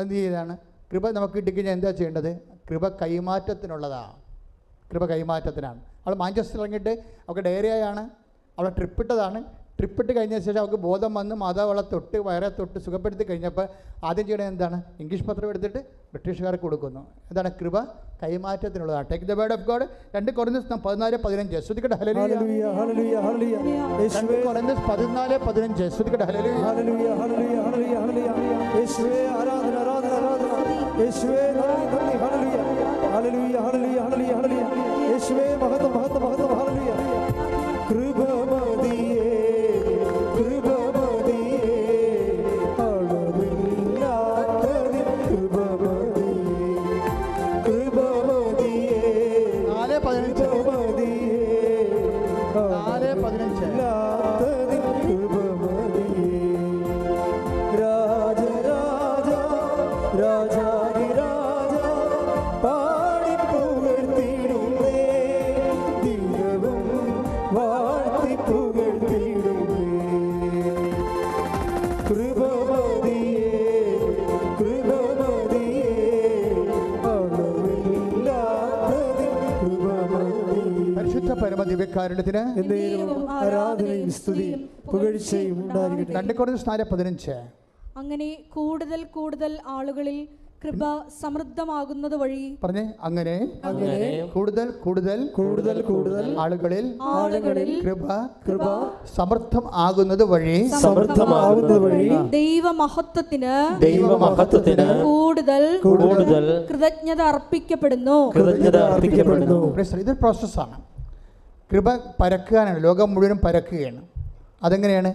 എന്ത് ചെയ്താണ്? കൃപ നമുക്ക് കിട്ടിക്കഴിഞ്ഞാൽ എന്താ ചെയ്യേണ്ടത്? കൃപ കൈമാറ്റത്തിനുള്ളതാണ്. കൃപ കൈമാറ്റത്തിനാണ്. അവൾ മാഞ്ചസ്റ്റർ ഇറങ്ങിയിട്ട് അവൾക്ക് ഡയറിയാണ്, അവളെ ട്രിപ്പിട്ടതാണ്. ട്രിപ്പിട്ട് കഴിഞ്ഞ ശേഷം അവൾക്ക് ബോധം വന്ന് മാതാവ് അവളെ തൊട്ട് വയറെ തൊട്ട് സുഖപ്പെടുത്തി കഴിഞ്ഞപ്പോൾ ആദ്യം ചെയ്യണത് എന്താണ്? ഇംഗ്ലീഷ് പത്രം എടുത്തിട്ട് ബ്രിട്ടീഷുകാർക്ക് കൊടുക്കുന്നു. എന്താണ്? കൃപ കൈമാറ്റത്തിനുള്ളതാണ്. Take the word of God. 2 കൊരിന്ത്യർ 14:15 ശ്രദ്ധിക്കട്ടെ. ഹല്ലേലൂയ, ഹല്ലേലൂയ, ഹല്ലേലൂയ, ഹല്ലേലൂയ. 2 യേശുവേ, കൊരിന്ത്യർ 14:15 ശ്രദ്ധിക്കട്ടെ. ഹല്ലേലൂയ, ഹല്ലേലൂയ, ഹല്ലേലൂയ, ഹല്ലേലൂയ, ഹല്ലേലൂയ. യേശുവേ ആരാധന, ആരാധന, ആരാധന. യേശുവേ നന്ദി, നന്ദി. ഹല്ലേലൂയ, ഹല്ലേലൂയ, ഹല്ലേലൂയ, ഹല്ലേലൂയ, ഹല്ലേലൂയ. യേശുവേ മഹത്വം, മഹത്വം, മഹത്വം. ഹല്ലേലൂയ. കൃപമതിയേ കൃപമതിയേ അളവില്ലാത്തതിൻ കൃപമതിയേ കൃപമതിയേ 4:15 കൃപമതിയേ 4:15 ഇല്ലാത്തതിൻ കൃപമതിയേ രാജരാജ രാജാതിരാജ പാടി പുകഴ്ത്തിടുന്നേ ദിനവും വാഴ്ത്തി പുകഴ്ത്തിടുന്നേ കൃപമതിയേ കൃപമതിയേ അളവില്ലാത്തതിൻ കൃപമതിയേ പരിശുദ്ധ പരമദിവ്യകാരുണ്യത്തിന് എന്നേരവും ആരാധനയും സ്തുതിയും പുകഴ്ചയും ഉണ്ടായിരിക്കട്ടെ. 2 കൊരിന്ത്യർ 4:15 അങ്ങനെ കൂടുതൽ കൂടുതൽ ആളുകളിൽ കൃപ സമൃദ്ധമാകുന്നത് വഴി പറഞ്ഞേ. അങ്ങനെ അങ്ങനെ കൂടുതൽ കൂടുതൽ കൂടുതൽ കൂടുതൽ ആളുകളിൽ കൃപ കൃപ സമൃദ്ധം ആകുന്നത് വഴി സമൃദ്ധമാകുന്നത് വഴി ദൈവമഹത്വത്തിന് കൂടുതൽ കൃതജ്ഞത അർപ്പിക്കപ്പെടുന്നു. ഇതൊരു പ്രോസസ്സാണ്. കൃപ പരക്കാനാണ്. ലോകം മുഴുവൻ പരക്കുകയാണ്. അതെങ്ങനെയാണ്?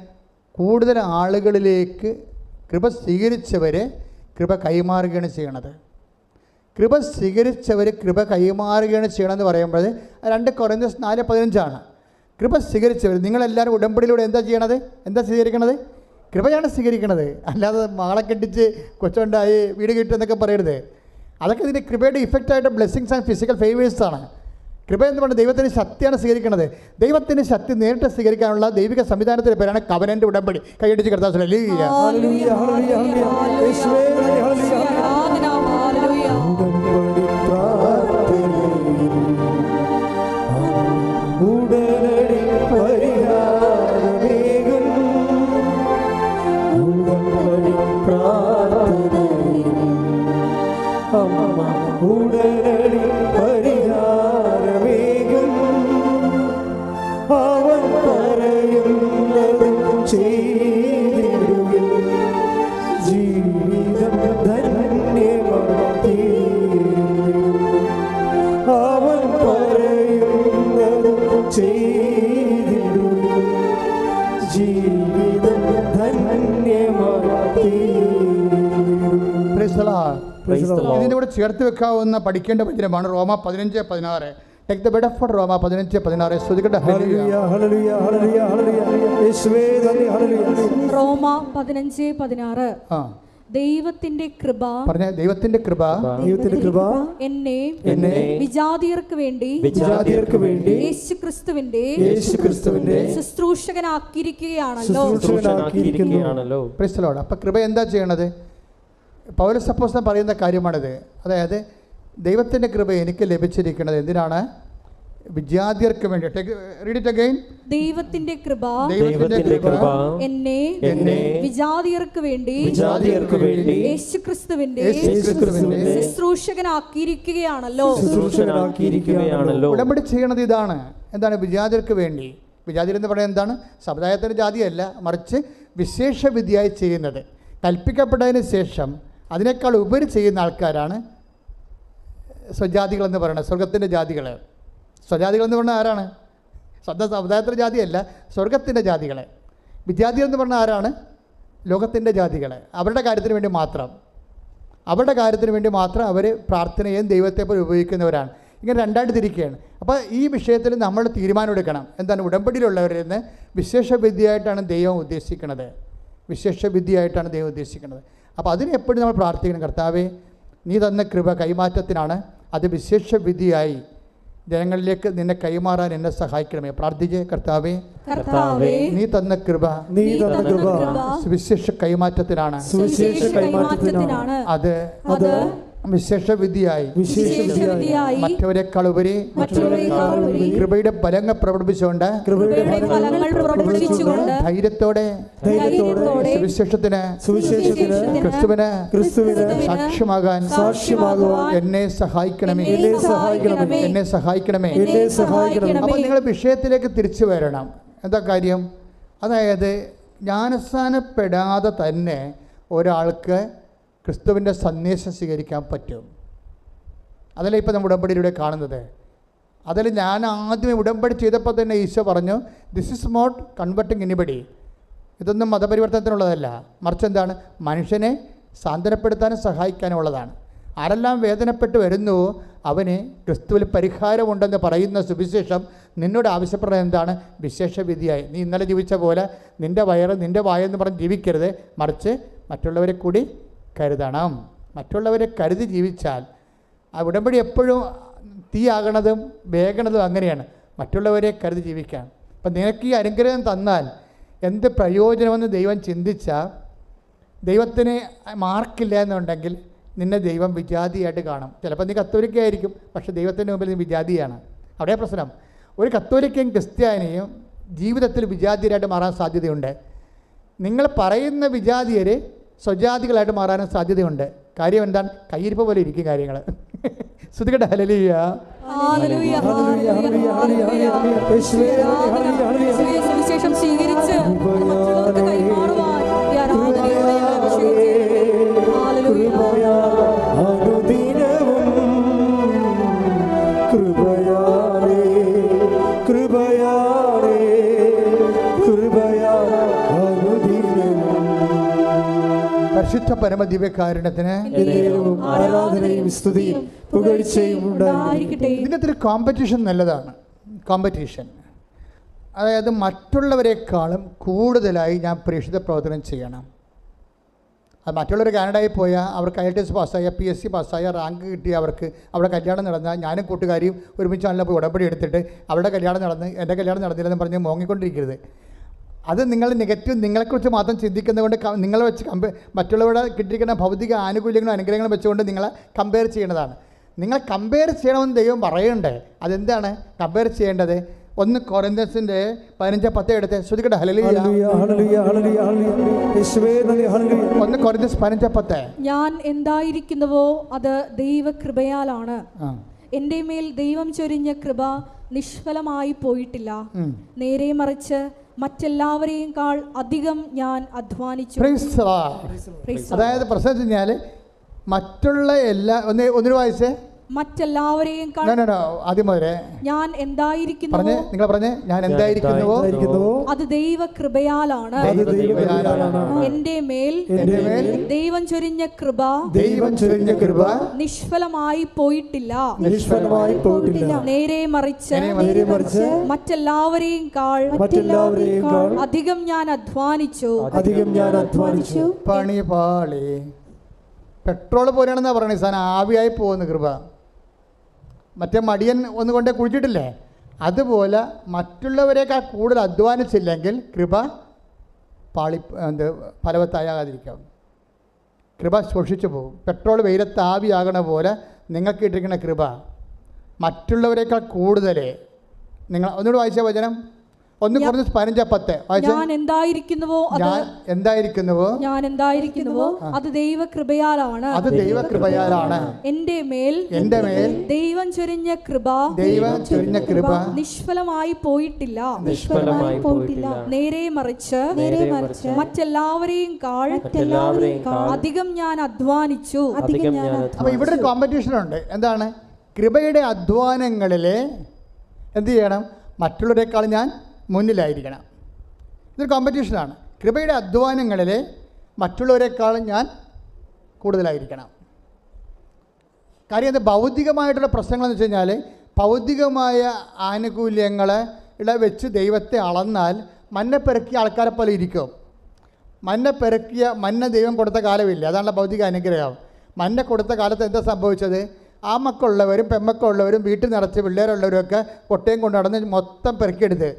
കൂടുതൽ ആളുകളിലേക്ക് കൃപ സ്വീകരിച്ചവരെ കൃപ കൈമാറുകയാണ് ചെയ്യണത്. കൃപ സ്വീകരിച്ചവർ കൃപ കൈമാറുകയാണ് ചെയ്യണമെന്ന് പറയുമ്പോൾ 2 കൊരിന്ത്യർ 4:15 കൃപ സ്വീകരിച്ചവർ. നിങ്ങളെല്ലാവരും ഉടമ്പടിയിലൂടെ എന്താ ചെയ്യണത്? എന്താ സ്വീകരിക്കണത്? കൃപയാണ് സ്വീകരിക്കണത്. അല്ലാതെ മാളെ കെട്ടിച്ച് കൊച്ചുണ്ടായി വീട് കിട്ടുമെന്നൊക്കെ പറയരുത്. അതൊക്കെ ഇതിൻ്റെ കൃപയുടെ ഇഫക്റ്റായിട്ട് ബ്ലെസ്സിങ്സ് ആൻഡ് ഫിസിക്കൽ ഫേവേഴ്സാണ്. കൃപ എന്ന് പറഞ്ഞാൽ ദൈവത്തിൻ്റെ ശക്തിയാണ് സ്വീകരിക്കുന്നത്. ദൈവത്തിൻ്റെ ശക്തി നേരിട്ട് സ്വീകരിക്കാനുള്ള ദൈവിക സംവിധാനത്തിൻ്റെ പേരാണ് കവനൻ്റ് ഉടമ്പടി. കൈയടിച്ച് കർത്താവേ ഹല്ലേലൂയ, ഹല്ലേലൂയ, ഹല്ലേലൂയ. യേശുവേ നന്ദി, ഹല്ലേലൂയ. ആരാധന. ഹല്ലേലൂയ. ഉടമ്പടി പ്രാർത്ഥനയിൽ ഉടനടി പരിഹാരമേകും. ഉടമ്പടി പ്രാർത്ഥനയിൽ അമ്മ ഉടനടി പരിഹാരമേകും. അവൻ പറയുന്നത് ചെയ്തിടുവിൻ. ജീവിതം ധന്യമാക്കി. അവൻ പറയുന്നത് ചെയ്തിടുവിൻ. ജീവിതം ധന്യമാക്കി. ഇതിൻ്റെ കൂടെ ചേർത്ത് വെക്കാവുന്ന പഠിക്കേണ്ട വചനമാണ് റോമ 15:16. ടേക്ക് ദ ബെഡ് ഓഫ് റോമ 15:16 ശ്രദ്ധിക്കട്ടെ. ഹല്ലേലൂയ, ഹല്ലേലൂയ, ഹല്ലേലൂയ, ഹല്ലേലൂയ. യേശുവേ നന്ദി, ഹല്ലേലൂയ. റോമ 15:16 ദൈവത്തിന്റെ കൃപ പറഞ്ഞ ദൈവത്തിന്റെ കൃപ ദൈവത്തിന്റെ കൃപ എന്നെ വിജാതിയർക്ക് വേണ്ടി യേശുക്രിസ്തുവിന്റെ ശുശ്രൂഷകനാക്കിയിരിക്കുകയാണല്ലോ. Price the Lord. അപ്പോൾ കൃപ എന്താ ചെയ്യണത്? പൗലോസ് അപ്പോസ്തലൻ പറയുന്ന കാര്യമാണിത്. അതായത് ദൈവത്തിൻ്റെ കൃപ എനിക്ക് ലഭിച്ചിരിക്കുന്നത് എന്തിനാണ്? വിജാതിയർക്ക് വേണ്ടി. Read it again. ദൈവത്തിന്റെ കൃപ ദൈവത്തിന്റെ കൃപ എന്നെ വിജാതിയർക്ക് വേണ്ടി യേശുക്രിസ്തുവിന്റെ ശുശ്രൂഷകനാക്കിയിരിക്കുകയാണല്ലോ. ഉടമ്പടി ചെയ്യണത് ഇതാണ്. എന്താണ്? വിജാതിയർക്ക് വേണ്ടി. വിജാതിയർ എന്ന് പറയുന്നത് എന്താണ്? സമുദായത്തിൻ്റെ ജാതിയല്ല, മറിച്ച് വിശേഷ വിധിയായി ചെയ്യുന്നത്. കൽപ്പിക്കപ്പെട്ടതിന് ശേഷം അതിനേക്കാൾ ഉപരി ചെയ്യുന്ന ആൾക്കാരാണ് സ്വജാതികളെന്ന് പറയുന്നത്, സ്വർഗത്തിൻ്റെ ജാതികൾ. സ്വജാതികളെന്ന് പറഞ്ഞാൽ ആരാണ്? സ്വന്തം സമുദായത്തിൻ്റെ ജാതിയല്ല, സ്വർഗത്തിൻ്റെ ജാതികൾ. വിജാതികൾ എന്ന് പറഞ്ഞാൽ ആരാണ്? ലോകത്തിൻ്റെ ജാതികൾ. അവരുടെ കാര്യത്തിന് വേണ്ടി മാത്രം അവർ പ്രാർത്ഥനയും ദൈവത്തെ പോലെ ഉപയോഗിക്കുന്നവരാണ്. ഇങ്ങനെ രണ്ടായിട്ട് തിരിക്കുകയാണ്. അപ്പോൾ ഈ വിഷയത്തിൽ നമ്മൾ തീരുമാനമെടുക്കണം. എന്താണ്? ഉടമ്പടിയിലുള്ളവരിൽ നിന്ന് വിശേഷ വിധിയായിട്ടാണ് ദൈവം ഉദ്ദേശിക്കുന്നത്. അപ്പോൾ അതിന് എപ്പോഴും നമ്മൾ പ്രാർത്ഥിക്കണം, കർത്താവേ നീ തന്ന കൃപ കൈമാറ്റത്തിനാണ്, അത് വിശേഷ വിധിയായി ജനങ്ങളിലേക്ക് നിന്നെ കൈമാറാൻ എന്നെ സഹായിക്കണമേ. പ്രാർത്ഥിച്ചേ, കർത്താവേ നീ തന്ന കൃപ സുവിശേഷ കൈമാറ്റത്തിനാണ്, അത് വിശേഷ വിധിയായി മറ്റവരെക്കാൾ ഉപരി കൃപയുടെ ഫലങ്ങൾ പ്രകടിപ്പിച്ചുകൊണ്ട് ധൈര്യത്തോടെ സുവിശേഷത്തിന് സാക്ഷ്യമാകാൻ എന്നെ സഹായിക്കണമേ. അപ്പോൾ നിങ്ങൾ വിഷയത്തിലേക്ക് തിരിച്ചു വരണം. എന്താ കാര്യം? അതായത് ജ്ഞാനസ്നാനപ്പെടാതെ തന്നെ ഒരാൾക്ക് ക്രിസ്തുവിൻ്റെ സന്ദേശം സ്വീകരിക്കാൻ പറ്റും. അതല്ലേ ഇപ്പോൾ നമ്മൾ ഉടമ്പടിയിലൂടെ കാണുന്നത്. അതിൽ ഞാൻ ആദ്യമേ ഉടമ്പടി ചെയ്തപ്പോൾ തന്നെ ഈശോ പറഞ്ഞു, this is not converting anybody. ഇതൊന്നും മതപരിവർത്തനത്തിനുള്ളതല്ല, മറിച്ച് എന്താണ്? മനുഷ്യനെ സാന്ത്വനപ്പെടുത്താനും സഹായിക്കാനും ഉള്ളതാണ്. ആരെല്ലാം വേദനപ്പെട്ട് വരുന്നുവോ അവന് ക്രിസ്തുവിൽ പരിഹാരമുണ്ടെന്ന് പറയുന്ന സുവിശേഷം നിന്നോട് ആവശ്യപ്പെടുന്നത് എന്താണ്? വിശേഷ വിധിയായി. നീ ഇന്നലെ ജീവിച്ച പോലെ നിൻ്റെ വയറ് നിൻ്റെ വായെന്ന് പറഞ്ഞ് ജീവിക്കരുത്, മറിച്ച് മറ്റുള്ളവരെ കൂടി കരുതണം. മറ്റുള്ളവരെ കരുതി ജീവിച്ചാൽ ആ ഉടമ്പടി എപ്പോഴും തീയാകണതും വേഗണതും അങ്ങനെയാണ്, മറ്റുള്ളവരെ കരുതി ജീവിക്കാൻ. അപ്പം നിനക്ക് ഈ അനുഗ്രഹം തന്നാൽ എന്ത് പ്രയോജനമെന്ന് ദൈവം ചിന്തിച്ചാൽ, ദൈവത്തിന് മാർക്കില്ല എന്നുണ്ടെങ്കിൽ നിന്നെ ദൈവം വിജാതിയായിട്ട് കാണും. ചിലപ്പോൾ നീ കത്തോലിക്കയായിരിക്കും, പക്ഷേ ദൈവത്തിൻ്റെ മുമ്പിൽ നീ വിജാതിയാണ്. അവിടെ പ്രശ്നം. ഒരു കത്തോലിക്കയും ക്രിസ്ത്യാനിയും ജീവിതത്തിൽ വിജാതിയരായിട്ട് മാറാൻ സാധ്യതയുണ്ട്. നിങ്ങൾ പറയുന്ന വിജാതിയർ സ്വജാതികളായിട്ട് മാറാനും സാധ്യതയുണ്ട്. കാര്യം എന്താണ്? കയ്യിരിപ്പ് പോലെ ഇരിക്കും കാര്യങ്ങൾ. ശ്രുതികട്ടെ ഹല്ലേലൂയ. സുവിശേഷം സ്വീകരിച്ച് മറ്റുള്ളവർക്ക് കൈമാറുവാൻ ഈ ആരാധനയോടെ ഞാൻ പരിശുദ്ധ പരമദിവ്യകാരുണ്യത്തിന് ആരാധനയും സ്തുതിയും പുകഴ്ചയും ഉണ്ടായിരിക്കട്ടെ. ഇതിനകത്തൊരു കോമ്പറ്റീഷൻ നല്ലതാണ്. കോമ്പറ്റീഷൻ, അതായത് മറ്റുള്ളവരെക്കാളും കൂടുതലായി ഞാൻ പ്രേക്ഷിത പ്രവർത്തനം ചെയ്യണം. അത് മറ്റുള്ളവർ കാനഡയിൽ പോയാൽ അവർക്ക് IELTS പാസ്സായ PSC പാസ്സായ റാങ്ക് കിട്ടിയ അവർക്ക് അവിടെ കല്യാണം നടന്നാൽ ഞാനും കൂട്ടുകാരിയും ഒരുമിച്ചാണല്ലോ പോയി ഉടമ്പടി എടുത്തിട്ട് അവിടെ കല്യാണം നടന്ന് എൻ്റെ കല്യാണം നടന്നില്ലെന്ന് പറഞ്ഞ് മോങ്ങിക്കൊണ്ടിരിക്കരുത്. അത് നിങ്ങൾ നെഗറ്റീവ് നിങ്ങളെക്കുറിച്ച് മാത്രം ചിന്തിക്കുന്നത് കൊണ്ട് നിങ്ങളെ വെച്ച് മറ്റുള്ളവരുടെ കിട്ടിയിരിക്കുന്ന ഭൗതിക ആനുകൂല്യങ്ങളും അനുഗ്രഹങ്ങളും വെച്ചുകൊണ്ട് നിങ്ങളെ കമ്പയർ ചെയ്യേണ്ടതാണ്. നിങ്ങൾ കമ്പയർ ചെയ്യണമെന്ന് ദൈവം പറയണ്ടേ. അതെന്താണ് കമ്പയർ ചെയ്യേണ്ടത്? 1 കൊരിന്ത്യൻസിന്റെ 15:10 എടുത്ത് ശ്രുതികട്ടെ. ഹല്ലേലൂയ. 1 കൊരിന്ത്യൻസ് 15:10. ഞാൻ എന്തായിരിക്കുന്നുവോ അത് ദൈവകൃപയാലാണ്. എൻ്റെ മേൽ ദൈവം ചൊരിഞ്ഞ കൃപ നിഷ്ഫലമായി പോയിട്ടില്ല. നേരെ മറിച്ച് മറ്റെല്ലാവരെയും അധികം ഞാൻ അധ്വാനിച്ചു. അതായത് പ്രശ്നം കഴിഞ്ഞാൽ മറ്റുള്ള എല്ലാ ഒന്നിനു വായിച്ചേ മറ്റെല്ലാവരെയും ആദ്യം മുതലേ ഞാൻ എന്തായിരിക്കുന്നു നിങ്ങൾ പറഞ്ഞേ ഞാൻ എന്തായിരിക്കുന്നുവോ അത് ദൈവകൃപയാലാണ്. എൻ്റെ മേൽ ദൈവം ചൊരിഞ്ഞ കൃപ നിഷ്ഫലമായി പോയിട്ടില്ല. നേരെ മറിച്ച് മറ്റെല്ലാവരെയും അധികം ഞാൻ അധ്വാനിച്ചു. പണി പാളി പെട്രോൾ പോലെയാണെന്നാ പറയണേ. സാധനം ആവിയായി പോകുന്ന കൃപ. മറ്റേ മടിയൻ ഒന്ന് കൊണ്ടേ കുഴിച്ചിട്ടില്ലേ, അതുപോലെ മറ്റുള്ളവരെക്കാൾ കൂടുതൽ അധ്വാനിച്ചില്ലെങ്കിൽ കൃപ ഫലവത്താകാതിരിക്കാം. കൃപ ശോഷിച്ചു പോകും. പെട്രോൾ വെയിലത്ത് ആവിയാകണ പോലെ നിങ്ങൾക്ക് ഇട്ടിരിക്കുന്ന കൃപ മറ്റുള്ളവരെക്കാൾ കൂടുതൽ നിങ്ങൾ ഒന്നുകൂടി വായിച്ച വചനം 1 Corinthians 15:10 വായിച്ചു. ഞാൻ എന്തായിരിക്കുന്നുവോ ഞാൻ എന്തായിരിക്കുന്നുവോ അത് ദൈവകൃപയാലാണ്. എൻ്റെ മേൽ ദൈവം ചൊരിഞ്ഞ കൃപ നിഷ്ഫലമായി പോയിട്ടില്ല. നേരെ മറിച്ച് മറ്റെല്ലാവരെയും കാൾ അധികം ഞാൻ അധ്വാനിച്ചു. അപ്പോൾ ഇവിടെ ഒരു കോമ്പറ്റീഷൻ ഉണ്ട്. എന്താണ്? കൃപയുടെ അധ്വാനങ്ങളിൽ എന്ത് ചെയ്യണം? മറ്റുള്ളവരെക്കാൾ ഞാൻ മുന്നിലായിരിക്കണം. ഇതൊരു കോമ്പറ്റീഷനാണ്. കൃപയുടെ അധ്വാനങ്ങളിൽ മറ്റുള്ളവരെക്കാളും ഞാൻ കൂടുതലായിരിക്കണം. കാര്യം അത് ഭൗതികമായിട്ടുള്ള പ്രശ്നങ്ങളെന്ന് വെച്ച് കഴിഞ്ഞാൽ, ഭൗതികമായ ആനുകൂല്യങ്ങളെ വെച്ച് ദൈവത്തെ അളന്നാൽ മന്ന പെറുക്കിയ ആൾക്കാരെ പോലെ ഇരിക്കും. മന്ന ദൈവം കൊടുത്ത കാലമില്ല. അതാണല്ലോ ഭൗതിക അനുഗ്രഹം. മന്ന കൊടുത്ത കാലത്ത് എന്താ സംഭവിച്ചത്? ആ മക്കളുള്ളവരും പെമ്മക്കളുള്ളവരും വീട്ടിൽ നിറച്ച് പിള്ളേരുള്ളവരുമൊക്കെ കൊട്ടയും കൊണ്ട് നടന്ന് മൊത്തം പെറുക്കിയെടുത്ത്.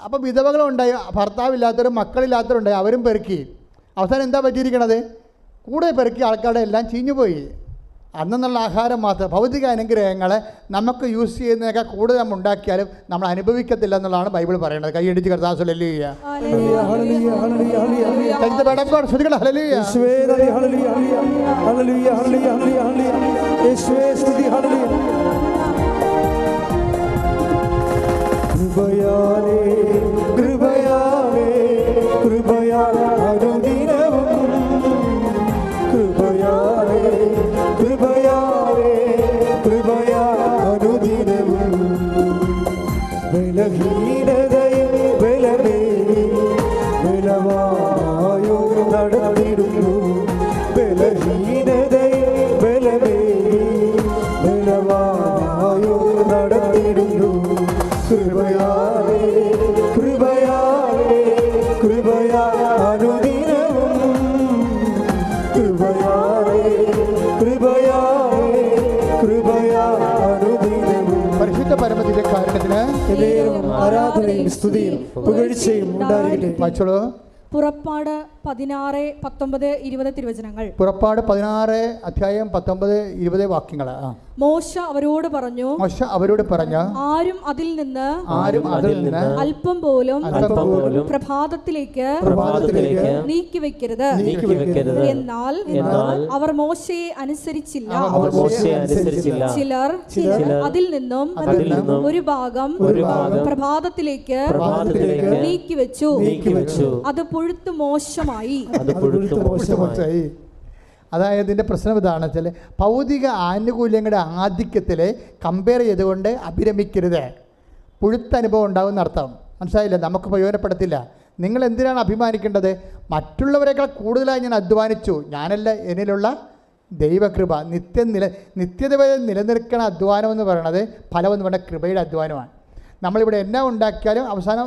അപ്പോൾ വിധവകളുണ്ടായി, ഭർത്താവില്ലാത്തവരും മക്കളില്ലാത്തവരുണ്ടായി, അവരും പെറുക്കി. അവസാനം എന്താ പറ്റിയിരിക്കണത്? കൂടെ പെറുക്കിയ ആൾക്കാരുടെ എല്ലാം ചീഞ്ഞുപോയി. അന്നുള്ള ആഹാരം മാത്രം. ഭൗതിക അനുഗ്രഹങ്ങളെ നമുക്ക് യൂസ് ചെയ്യുന്നതൊക്കെ കൂടുതൽ നമ്മൾ ഉണ്ടാക്കിയാലും നമ്മൾ അനുഭവിക്കത്തില്ല എന്നുള്ളതാണ് ബൈബിൾ പറയുന്നത്. കൈയടിച്ച് കർത്താവ് ഹല്ലേലൂയ. പരിശുദ്ധ പരമദിവ്യകാരുണ്യത്തിന് ആരാധനയും സ്തുതിയും പുകഴ്ചയും ഉണ്ടായിരിക്കട്ടെ. വായിച്ചോളൂ. പുറപ്പാട് 16:19-20 തിരുവചനങ്ങൾ. പുറപ്പാട് 16:19-20 വാക്യങ്ങൾ. മോശ അവരോട് പറഞ്ഞു, ആരും അതിൽ നിന്ന് അല്പം പോലും പ്രഭാതത്തിലേക്ക് നീക്കിവെക്കരുത്. എന്നാൽ അവർ മോശയെ അനുസരിച്ചില്ല. ചിലർ അതിൽ നിന്നും ഒരു ഭാഗം പ്രഭാതത്തിലേക്ക് നീക്കിവെച്ചു. അത് പുഴുത്തു മോശമായി. അതായത് ഇതിൻ്റെ പ്രശ്നം ഇതാണ് വെച്ചാൽ, ഭൗതിക ആനുകൂല്യങ്ങളുടെ ആധിക്യത്തിൽ കമ്പയർ ചെയ്തുകൊണ്ട് അഭിരമിക്കരുത്. പുഴുത്ത അനുഭവം ഉണ്ടാകുന്ന അർത്ഥം മനസ്സിലായില്ല? നമുക്ക് പ്രയോജനപ്പെടത്തില്ല. നിങ്ങൾ എന്തിനാണ് അഭിമാനിക്കേണ്ടത്? മറ്റുള്ളവരെക്കാൾ കൂടുതലായി ഞാൻ അധ്വാനിച്ചു. ഞാനല്ല, എന്നിലുള്ള ദൈവകൃപ. നിത്യത വരെ നിലനിൽക്കണ അധ്വാനം എന്ന് പറയുന്നത് ഫലമെന്ന് പറഞ്ഞാൽ കൃപയുടെ അധ്വാനമാണ്. നമ്മളിവിടെ എന്നാ ഉണ്ടാക്കിയാലും അവസാനം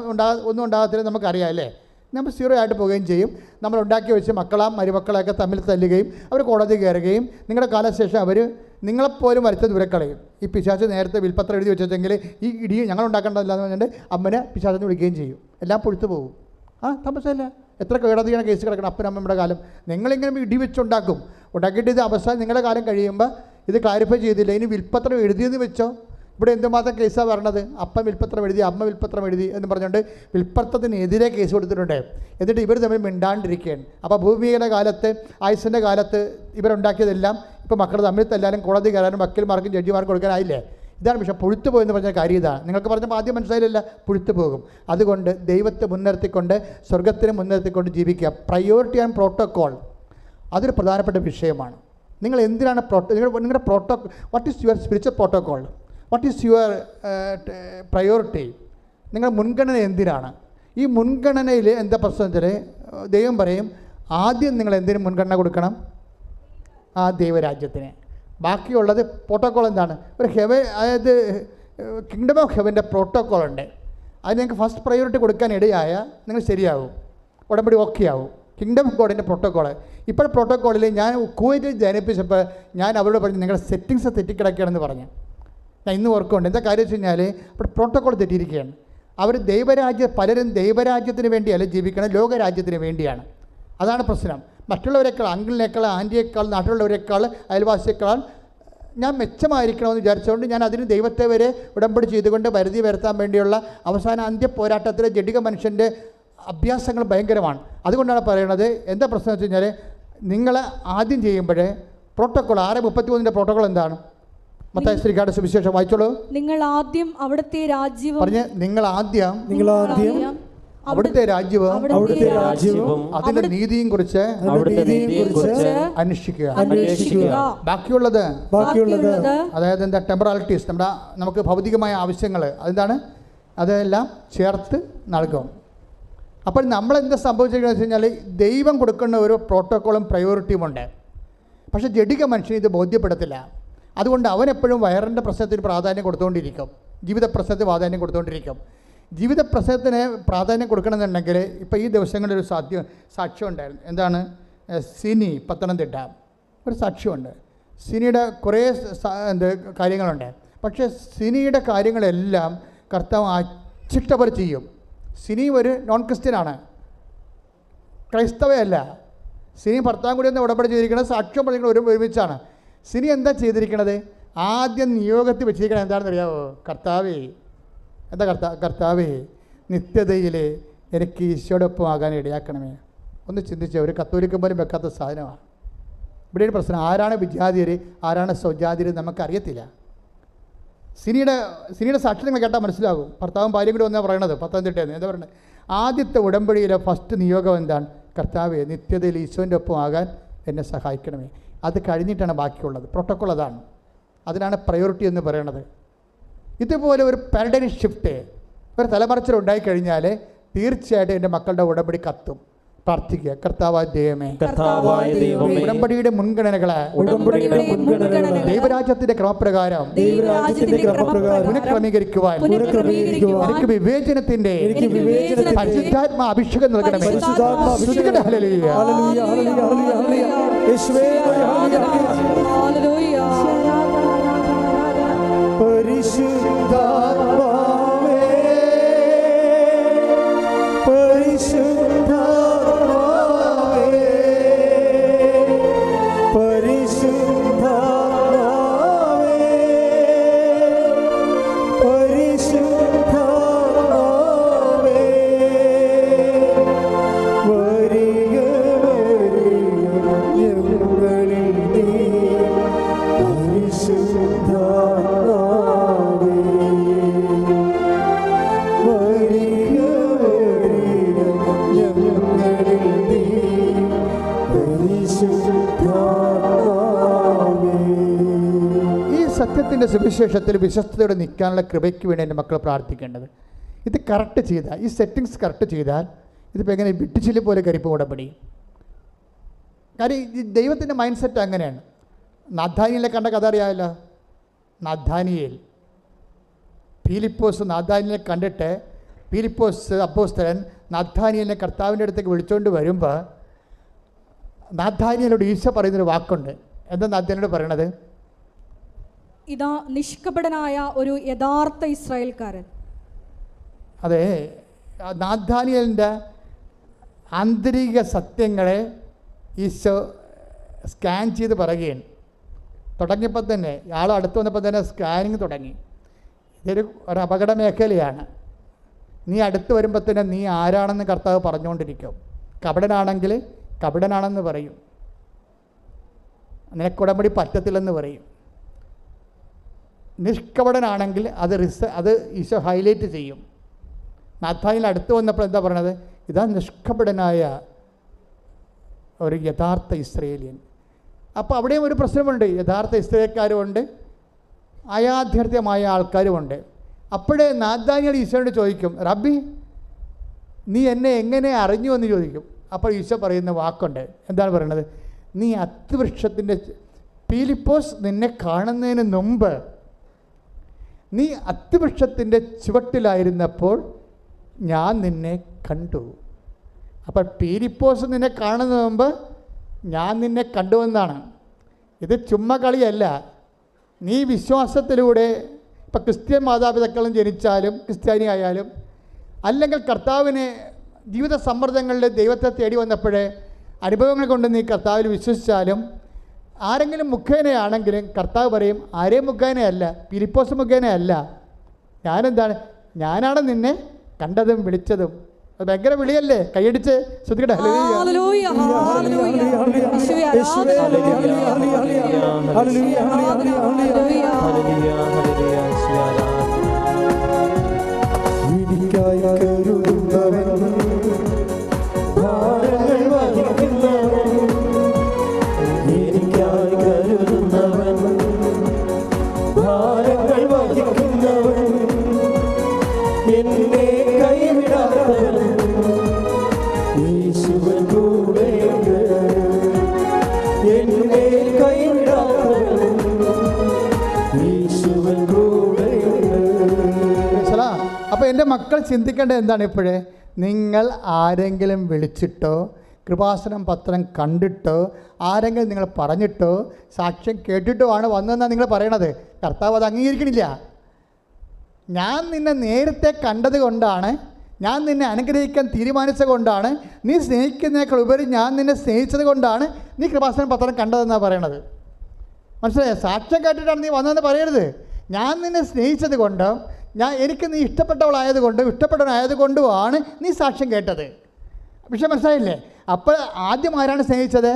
ഒന്നും ഉണ്ടാകത്തില്ല. നമുക്കറിയാം അല്ലേ? നമ്മൾ 0 ആയിട്ട് പോവുകയും ചെയ്യും. നമ്മൾ ഉണ്ടാക്കി വെച്ച് മരുമക്കളെയൊക്കെ തമ്മിൽ തല്ലുകയും അവർ കോടതി കയറുകയും നിങ്ങളുടെ കാലശേഷം അവർ നിങ്ങളെപ്പോലും വരുത്ത ദൂരക്കളയും. ഈ പിശാച് നേരത്തെ വിൽപ്പത്രം എഴുതി വെച്ചെങ്കിൽ ഈ ഇടി ഞങ്ങൾ ഉണ്ടാക്കേണ്ടതില്ല എന്ന് പറഞ്ഞിട്ട് അമ്മനെ പിശാചിനെ വിളിക്കുകയും ചെയ്യും. എല്ലാം പൊഴുത്തു പോകും. തമസല്ല. എത്ര കേടതിയാണ് കേസ് കിടക്കണം അപ്പനമ്മയുടെ കാലം. നിങ്ങളിങ്ങനെ ഇടി വെച്ചുണ്ടാക്കും. ഉണ്ടാക്കിയിട്ട് ഇത് അവസാനം നിങ്ങളുടെ കാലം കഴിയുമ്പോൾ ഇത് ക്ലാരിഫൈ ചെയ്തില്ല. ഇനി വിൽപ്പത്രം എഴുതിയെന്ന് വെച്ചോ. ഇവിടെ എന്തുമാത്രം കേസാണ് പറഞ്ഞത്? അപ്പൻ വിൽപ്പത്രം എഴുതി, അമ്മ വിൽപ്പത്രം എഴുതി എന്ന് പറഞ്ഞുകൊണ്ട് വിൽപ്പത്രത്തിനെതിരെ കേസ് കൊടുത്തിട്ടുണ്ട്. എന്നിട്ട് ഇവർ തമ്മിൽ മിണ്ടാണ്ടിരിക്കുകയാണ്. അപ്പോൾ ഭൂമിയുടെ കാലത്ത്, ആയുസിൻ്റെ കാലത്ത് ഇവരുണ്ടാക്കിയതെല്ലാം ഇപ്പോൾ മക്കൾ തമ്മിൽ തല്ലാനും കോടതി കയറാനും വക്കീൽമാർക്കും ജഡ്ജിമാർക്കും കൊടുക്കാനായില്ലേ? ഇതാണ് പക്ഷേ പുഴുത്തു പോയെന്ന് പറഞ്ഞ കാര്യം ഇതാണ്. നിങ്ങൾക്ക് പറഞ്ഞപ്പോൾ ആദ്യം മനസ്സിലായില്ല, പുഴുത്തു പോകും. അതുകൊണ്ട് ദൈവത്തെ മുൻനിർത്തിക്കൊണ്ട്, സ്വർഗത്തിനെ മുൻനിർത്തിക്കൊണ്ട് ജീവിക്കുക. പ്രയോറിറ്റി ആൻഡ് പ്രോട്ടോക്കോൾ അതൊരു പ്രധാനപ്പെട്ട വിഷയമാണ്. നിങ്ങൾ എന്തിനാണ് നിങ്ങളുടെ what is your spiritual protocol? What is your priority? നിങ്ങൾ മുൻഗണന എന്തിനാണ്? ഈ മുൻഗണനയിൽ എന്താ പ്രശ്നം വെച്ചാൽ, ദൈവം പറയും ആദ്യം നിങ്ങൾ എന്തിനും മുൻഗണന കൊടുക്കണം? ആ ദൈവരാജ്യത്തിന്. ബാക്കിയുള്ളത് പ്രോട്ടോക്കോൾ എന്താണ്? ഒരു അതായത് കിങ്ഡം ഓഫ് ഹെവൻ്റെ പ്രോട്ടോക്കോൾ ഉണ്ട്. അത് നിങ്ങൾക്ക് ഫസ്റ്റ് പ്രയോറിറ്റി കൊടുക്കാൻ ഇടയായ നിങ്ങൾ ശരിയാവും, ഉടമ്പടി ഓക്കെ ആവും. കിങ്ഡം ഓഫ് ഗോഡിൻ്റെ പ്രോട്ടോക്കോൾ. ഇപ്പോൾ പ്രോട്ടോക്കോളിൽ ഞാൻ കുവൈറ്റിൽ ജനിപ്പിച്ചപ്പോൾ ഞാൻ അവരോട് പറഞ്ഞു നിങ്ങളുടെ സെറ്റിങ്സ് തെറ്റിക്കിടക്കുകയാണെന്ന് പറഞ്ഞു. ഞാൻ ഇന്ന് ഓർക്കുന്നുണ്ട്. എന്താ കാര്യം വെച്ച് കഴിഞ്ഞാൽ അവിടെ പ്രോട്ടോക്കോൾ തെറ്റിയിരിക്കുകയാണ്. പലരും ദൈവരാജ്യത്തിന് വേണ്ടിയല്ല ജീവിക്കണം, ലോകരാജ്യത്തിന് വേണ്ടിയാണ്. അതാണ് പ്രശ്നം. മറ്റുള്ളവരെക്കാൾ, അങ്കിളിനേക്കാൾ, ആൻറ്റിയേക്കാൾ, നാട്ടിലുള്ളവരെക്കാൾ, അയൽവാസിയേക്കാൾ ഞാൻ മെച്ചമായിരിക്കണമെന്ന് വിചാരിച്ചുകൊണ്ട് ഞാൻ അതിന് ദൈവത്തെ വരെ ഉടമ്പടി ചെയ്തുകൊണ്ട് പരിധി വരുത്താൻ വേണ്ടിയുള്ള അവസാന അന്ത്യ പോരാട്ടത്തിലെ ജഡിക മനുഷ്യൻ്റെ അഭ്യാസങ്ങൾ ഭയങ്കരമാണ്. അതുകൊണ്ടാണ് പറയുന്നത്, എന്താ പ്രശ്നം വെച്ച് കഴിഞ്ഞാൽ നിങ്ങൾ ആദ്യം ചെയ്യുമ്പോഴേ പ്രോട്ടോക്കോൾ 6:33 പ്രോട്ടോക്കോൾ എന്താണ്? മത്തായി ശ്രീകാട് സുവിശേഷം വായിച്ചോളൂ. നിങ്ങൾ ആദ്യം അവിടുത്തെ രാജ്യവും പറഞ്ഞ് നിങ്ങൾ ആദ്യം അവിടുത്തെ രാജ്യവും അതിന്റെ നീതിയും കുറിച്ച് അന്വേഷിക്കുക. ബാക്കിയുള്ളത് അതായത് എന്താ ടെമ്പറാലിറ്റീസ്, നമുക്ക് ഭൗതികമായ ആവശ്യങ്ങൾ അതെന്താണ്, അതെല്ലാം ചേർത്ത് നൽകും. അപ്പോൾ നമ്മളെന്താ സംഭവിച്ചിരിക്കുന്നത് വെച്ച് കഴിഞ്ഞാൽ ദൈവം കൊടുക്കുന്ന ഒരു പ്രോട്ടോക്കോളും പ്രയോറിറ്റിയും ഉണ്ട്. പക്ഷേ ജഡിക മനുഷ്യന് ഇത് ബോധ്യപ്പെടത്തില്ല. അതുകൊണ്ട് അവനെപ്പോഴും വയറിൻ്റെ പ്രശ്നത്തിന് പ്രാധാന്യം കൊടുത്തുകൊണ്ടിരിക്കും, ജീവിത പ്രശ്നത്തിന് പ്രാധാന്യം കൊടുത്തുകൊണ്ടിരിക്കും. ജീവിത പ്രശ്നത്തിന് പ്രാധാന്യം കൊടുക്കണമെന്നുണ്ടെങ്കിൽ ഇപ്പോൾ ഈ ദിവസങ്ങളിൽ ഒരു സാക്ഷ്യം ഉണ്ടായിരുന്നു. എന്താണ്? സിനി പത്തനംതിട്ട ഒരു സാക്ഷ്യമുണ്ട്. സിനിയുടെ കുറേ കാര്യങ്ങളുണ്ട്. പക്ഷേ സിനിയുടെ കാര്യങ്ങളെല്ലാം കർത്താവ് അച്ചിട്ടവർ ചെയ്യും. സിനി ഒരു നോൺ ക്രിസ്ത്യനാണ്, ക്രൈസ്തവയല്ല. സിനി ഭർത്താവും കൂടി ഒന്ന് ഉടമ്പടി ചെയ്തിരിക്കുന്നത്, സാക്ഷ്യം പറഞ്ഞിരിക്കുന്നത് ഒരുമിച്ചാണ്. സിനി എന്താ ചെയ്തിരിക്കണത്? ആദ്യം നിയോഗത്തിൽ വെച്ചിരിക്കണത് എന്താണെന്ന് അറിയാമോ? കർത്താവേ, എന്താ കർത്താവേ, നിത്യതയിൽ എനിക്ക് ഈശോടൊപ്പം ആകാൻ ഇടയാക്കണമേ. ഒന്ന് ചിന്തിച്ചോ, ഒരു കത്തോലിക്കൻ പോലും വെക്കാത്ത സാധനമാണ്. ഇവിടെ ഒരു പ്രശ്നം, ആരാണ് വിജാതിയർ ആരാണ് സ്വജാതിയർ നമുക്കറിയത്തില്ല. സിനിയുടെ സാക്ഷ്യം നിങ്ങൾ കേട്ടാൽ മനസ്സിലാകും. ഭർത്താവും ഭാര്യയും കൂടി ഒന്നാണ് പറയണത്, പത്തനംതിട്ടയെന്ന്. എന്താ പറയുന്നത്? ആദ്യത്തെ ഉടമ്പടിയിലെ ഫസ്റ്റ് നിയോഗം എന്താണ്? കർത്താവേ, നിത്യതയിൽ ഈശോൻ്റെ ഒപ്പം ആകാൻ എന്നെ സഹായിക്കണമേ. അത് കഴിഞ്ഞിട്ടാണ് ബാക്കിയുള്ളത്. പ്രോട്ടോക്കോൾ അതാണ്, അതിനാണ് പ്രയോറിറ്റി എന്ന് പറയുന്നത്. ഇതുപോലെ ഒരു പാരഡൈം ഷിഫ്റ്റ്, ഒരു തലമറിച്ചിലുണ്ടായിക്കഴിഞ്ഞാൽ തീർച്ചയായിട്ടും എൻ്റെ മക്കളുടെ ഉടമ്പടി കത്തും. പ്രാർത്ഥിക്കുക. കർത്താവായ ദൈവമേ, ഉടമ്പടിയുടെ മുൻഗണനകളെ ദൈവരാജ്യത്തിന്റെ ക്രമപ്രകാരം പുനഃക്രമീകരിക്കുവാൻ എനിക്ക് വിവേചനത്തിന്റെ പരിശുദ്ധാത്മ അഭിഷേകം നൽകണമേ. സത്യത്തിൻ്റെ സുവിശേഷത്തിൽ വിശ്വസ്തയോടെ നിൽക്കാനുള്ള കൃപയ്ക്ക് വേണ്ടി എൻ്റെ മക്കൾ പ്രാർത്ഥിക്കേണ്ടത്. ഇത് കറക്റ്റ് ചെയ്താൽ, ഈ സെറ്റിങ്സ് കറക്റ്റ് ചെയ്താൽ ഇതിപ്പോൾ എങ്ങനെ വിട്ടുചില്ലി പോലെ കരിപ്പ് ഉടമ്പടി. കാര്യം ഈ ദൈവത്തിൻ്റെ മൈൻഡ് സെറ്റ് അങ്ങനെയാണ്. നാഥാനിയലിനെ കണ്ട കഥ അറിയാമല്ലോ. നാഥാനിയേൽ, ഫിലിപ്പോസ് നാഥാനിയലിനെ കണ്ടിട്ട് ഫിലിപ്പോസ് അപ്പോസ്തലൻ നാഥാനിയലിനെ കർത്താവിൻ്റെ അടുത്തേക്ക് വിളിച്ചുകൊണ്ട് വരുമ്പോൾ നാഥാനിയലോട് ഈശോ പറയുന്നൊരു വാക്കുണ്ട്. എന്താ നാഥാനിയോട് പറയണത്? ഇതാ നിഷ്കപടനായ ഒരു യഥാർത്ഥ ഇസ്രായേൽക്കാരൻ. അതെ, നാഥാനിയലിൻ്റെ ആന്തരിക സത്യങ്ങളെ ഈശോ സ്കാൻ ചെയ്ത് പറയുകയാണ്. തുടങ്ങിയപ്പോൾ തന്നെ ആൾ അടുത്ത് വന്നപ്പോൾ തന്നെ സ്കാനിങ് തുടങ്ങി. ഇതൊരു അപകട മേഖലയാണ്. നീ അടുത്ത് വരുമ്പോൾ തന്നെ നീ ആരാണെന്ന് കർത്താവ് പറഞ്ഞുകൊണ്ടിരിക്കും. കപടനാണെങ്കിൽ കപടനാണെന്ന് പറയും, നിനക്കുടമ്പടി പറ്റത്തില്ലെന്ന് പറയും. നിഷ്കപടനാണെങ്കിൽ അത് ഈശോ ഹൈലൈറ്റ് ചെയ്യും. നാഥാനിൽ അടുത്ത് വന്നപ്പോൾ എന്താ പറയണത്? ഇതാ നിഷ്കപടനായ ഒരു യഥാർത്ഥ ഇസ്രയേലിയൻ. അപ്പോൾ അവിടെയും ഒരു പ്രശ്നമുണ്ട്. യഥാർത്ഥ ഇസ്രയേൽക്കാരുമുണ്ട്, അയാഥാർത്ഥ്യമായ ആൾക്കാരുമുണ്ട്. അപ്പോഴേ നാഥാനിയൽ ഈശോയോട് ചോദിക്കും, റബ്ബി നീ എന്നെ എങ്ങനെ അറിഞ്ഞു എന്ന് ചോദിക്കും. അപ്പോൾ ഈശോ പറയുന്ന വാക്കുണ്ട്. എന്താണ് പറയുന്നത്? നീ അത്തിവൃക്ഷത്തിൻ്റെ ഫിലിപ്പോസ് നിന്നെ കാണുന്നതിന് മുമ്പ് നീ അത്തിവൃക്ഷത്തിൻ്റെ ചുവട്ടിലായിരുന്നപ്പോൾ ഞാൻ നിന്നെ കണ്ടു. അപ്പോൾ ഫിലിപ്പോസ് നിന്നെ കാണുന്നതിന് മുമ്പ് ഞാൻ നിന്നെ കണ്ടുവെന്നാണ്. ഇത് ചുമ്മാ കളിയല്ല. നീ വിശ്വാസത്തിലൂടെ ഇപ്പം ക്രിസ്ത്യൻ മാതാപിതാക്കളും ജനിച്ചാലും ക്രിസ്ത്യാനി ആയാലും അല്ലെങ്കിൽ കർത്താവിനെ ജീവിത സമ്മർദ്ദങ്ങളിൽ ദൈവത്തെ തേടി വന്നപ്പോഴേ അനുഭവങ്ങൾ കൊണ്ട് നീ കർത്താവിൽ വിശ്വസിച്ചാലും ആരെങ്കിലും മുഖേനയാണെങ്കിലും കർത്താവ് പറയും ആരെയും മുഖേനയല്ല, ഫിലിപ്പോസ് മുഖേനയല്ല, ഞാനാണ് നിന്നെ കണ്ടതും വിളിച്ചതും. അത് ഭയങ്കര വിളിയല്ലേ? കൈയടിച്ച് ശ്രദ്ധിക്കട്ടെ. ഹല്ലേലൂയ, ഹല്ലേലൂയ. യേശുവേ എനിക്കായി കരുതുന്നവൻ, ഭാരങ്ങൾ വഹിക്കുന്നവൻ, എനിക്കായി കരുതുന്നവൻ, ഭാരങ്ങൾ വഹിക്കുന്നവൻ, എന്നെ കൈവിടാത്തവൻ, യേശുവൻ കൂടെയുണ്ട്, എന്നെ കൈവിടാത്തവൻ, യേശുവൻ കൂടെയുണ്ട്. അപ്പോൾ എൻ്റെ മക്കൾ ചിന്തിക്കേണ്ടത് എന്താണ്? ഇപ്പോഴേ നിങ്ങൾ ആരെങ്കിലും വിളിച്ചിട്ടോ കൃപാസനം പത്രം കണ്ടിട്ടോ ആരെങ്കിലും നിങ്ങൾ പറഞ്ഞിട്ടോ സാക്ഷ്യം കേട്ടിട്ടോ ആണ് വന്നതെന്നാണ് നിങ്ങൾ പറയണത്. കർത്താവ് അത് അംഗീകരിക്കണില്ല. ഞാൻ നിന്നെ നേരത്തെ കണ്ടത് കൊണ്ടാണ്, ഞാൻ നിന്നെ അനുഗ്രഹിക്കാൻ തീരുമാനിച്ചത് കൊണ്ടാണ്, നീ സ്നേഹിക്കുന്നതിനേക്കാൾ ഉപരി ഞാൻ നിന്നെ സ്നേഹിച്ചത് കൊണ്ടാണ് നീ കൃപാസനം പത്രം കണ്ടതെന്നാണ് പറയണത്. മനസ്സിലായോ? സാക്ഷ്യം കേട്ടിട്ടാണ് നീ വന്നതെന്ന് പറയരുത്. ഞാൻ നിന്നെ സ്നേഹിച്ചത് കൊണ്ടും എനിക്ക് നീ ഇഷ്ടപ്പെട്ടവളായതുകൊണ്ടും ഇഷ്ടപ്പെട്ടവനായതുകൊണ്ടുമാണ് നീ സാക്ഷ്യം കേട്ടത്. പക്ഷേ മനസ്സിലായില്ലേ? അപ്പോൾ ആദ്യം ആരാണ് സ്നേഹിച്ചത്?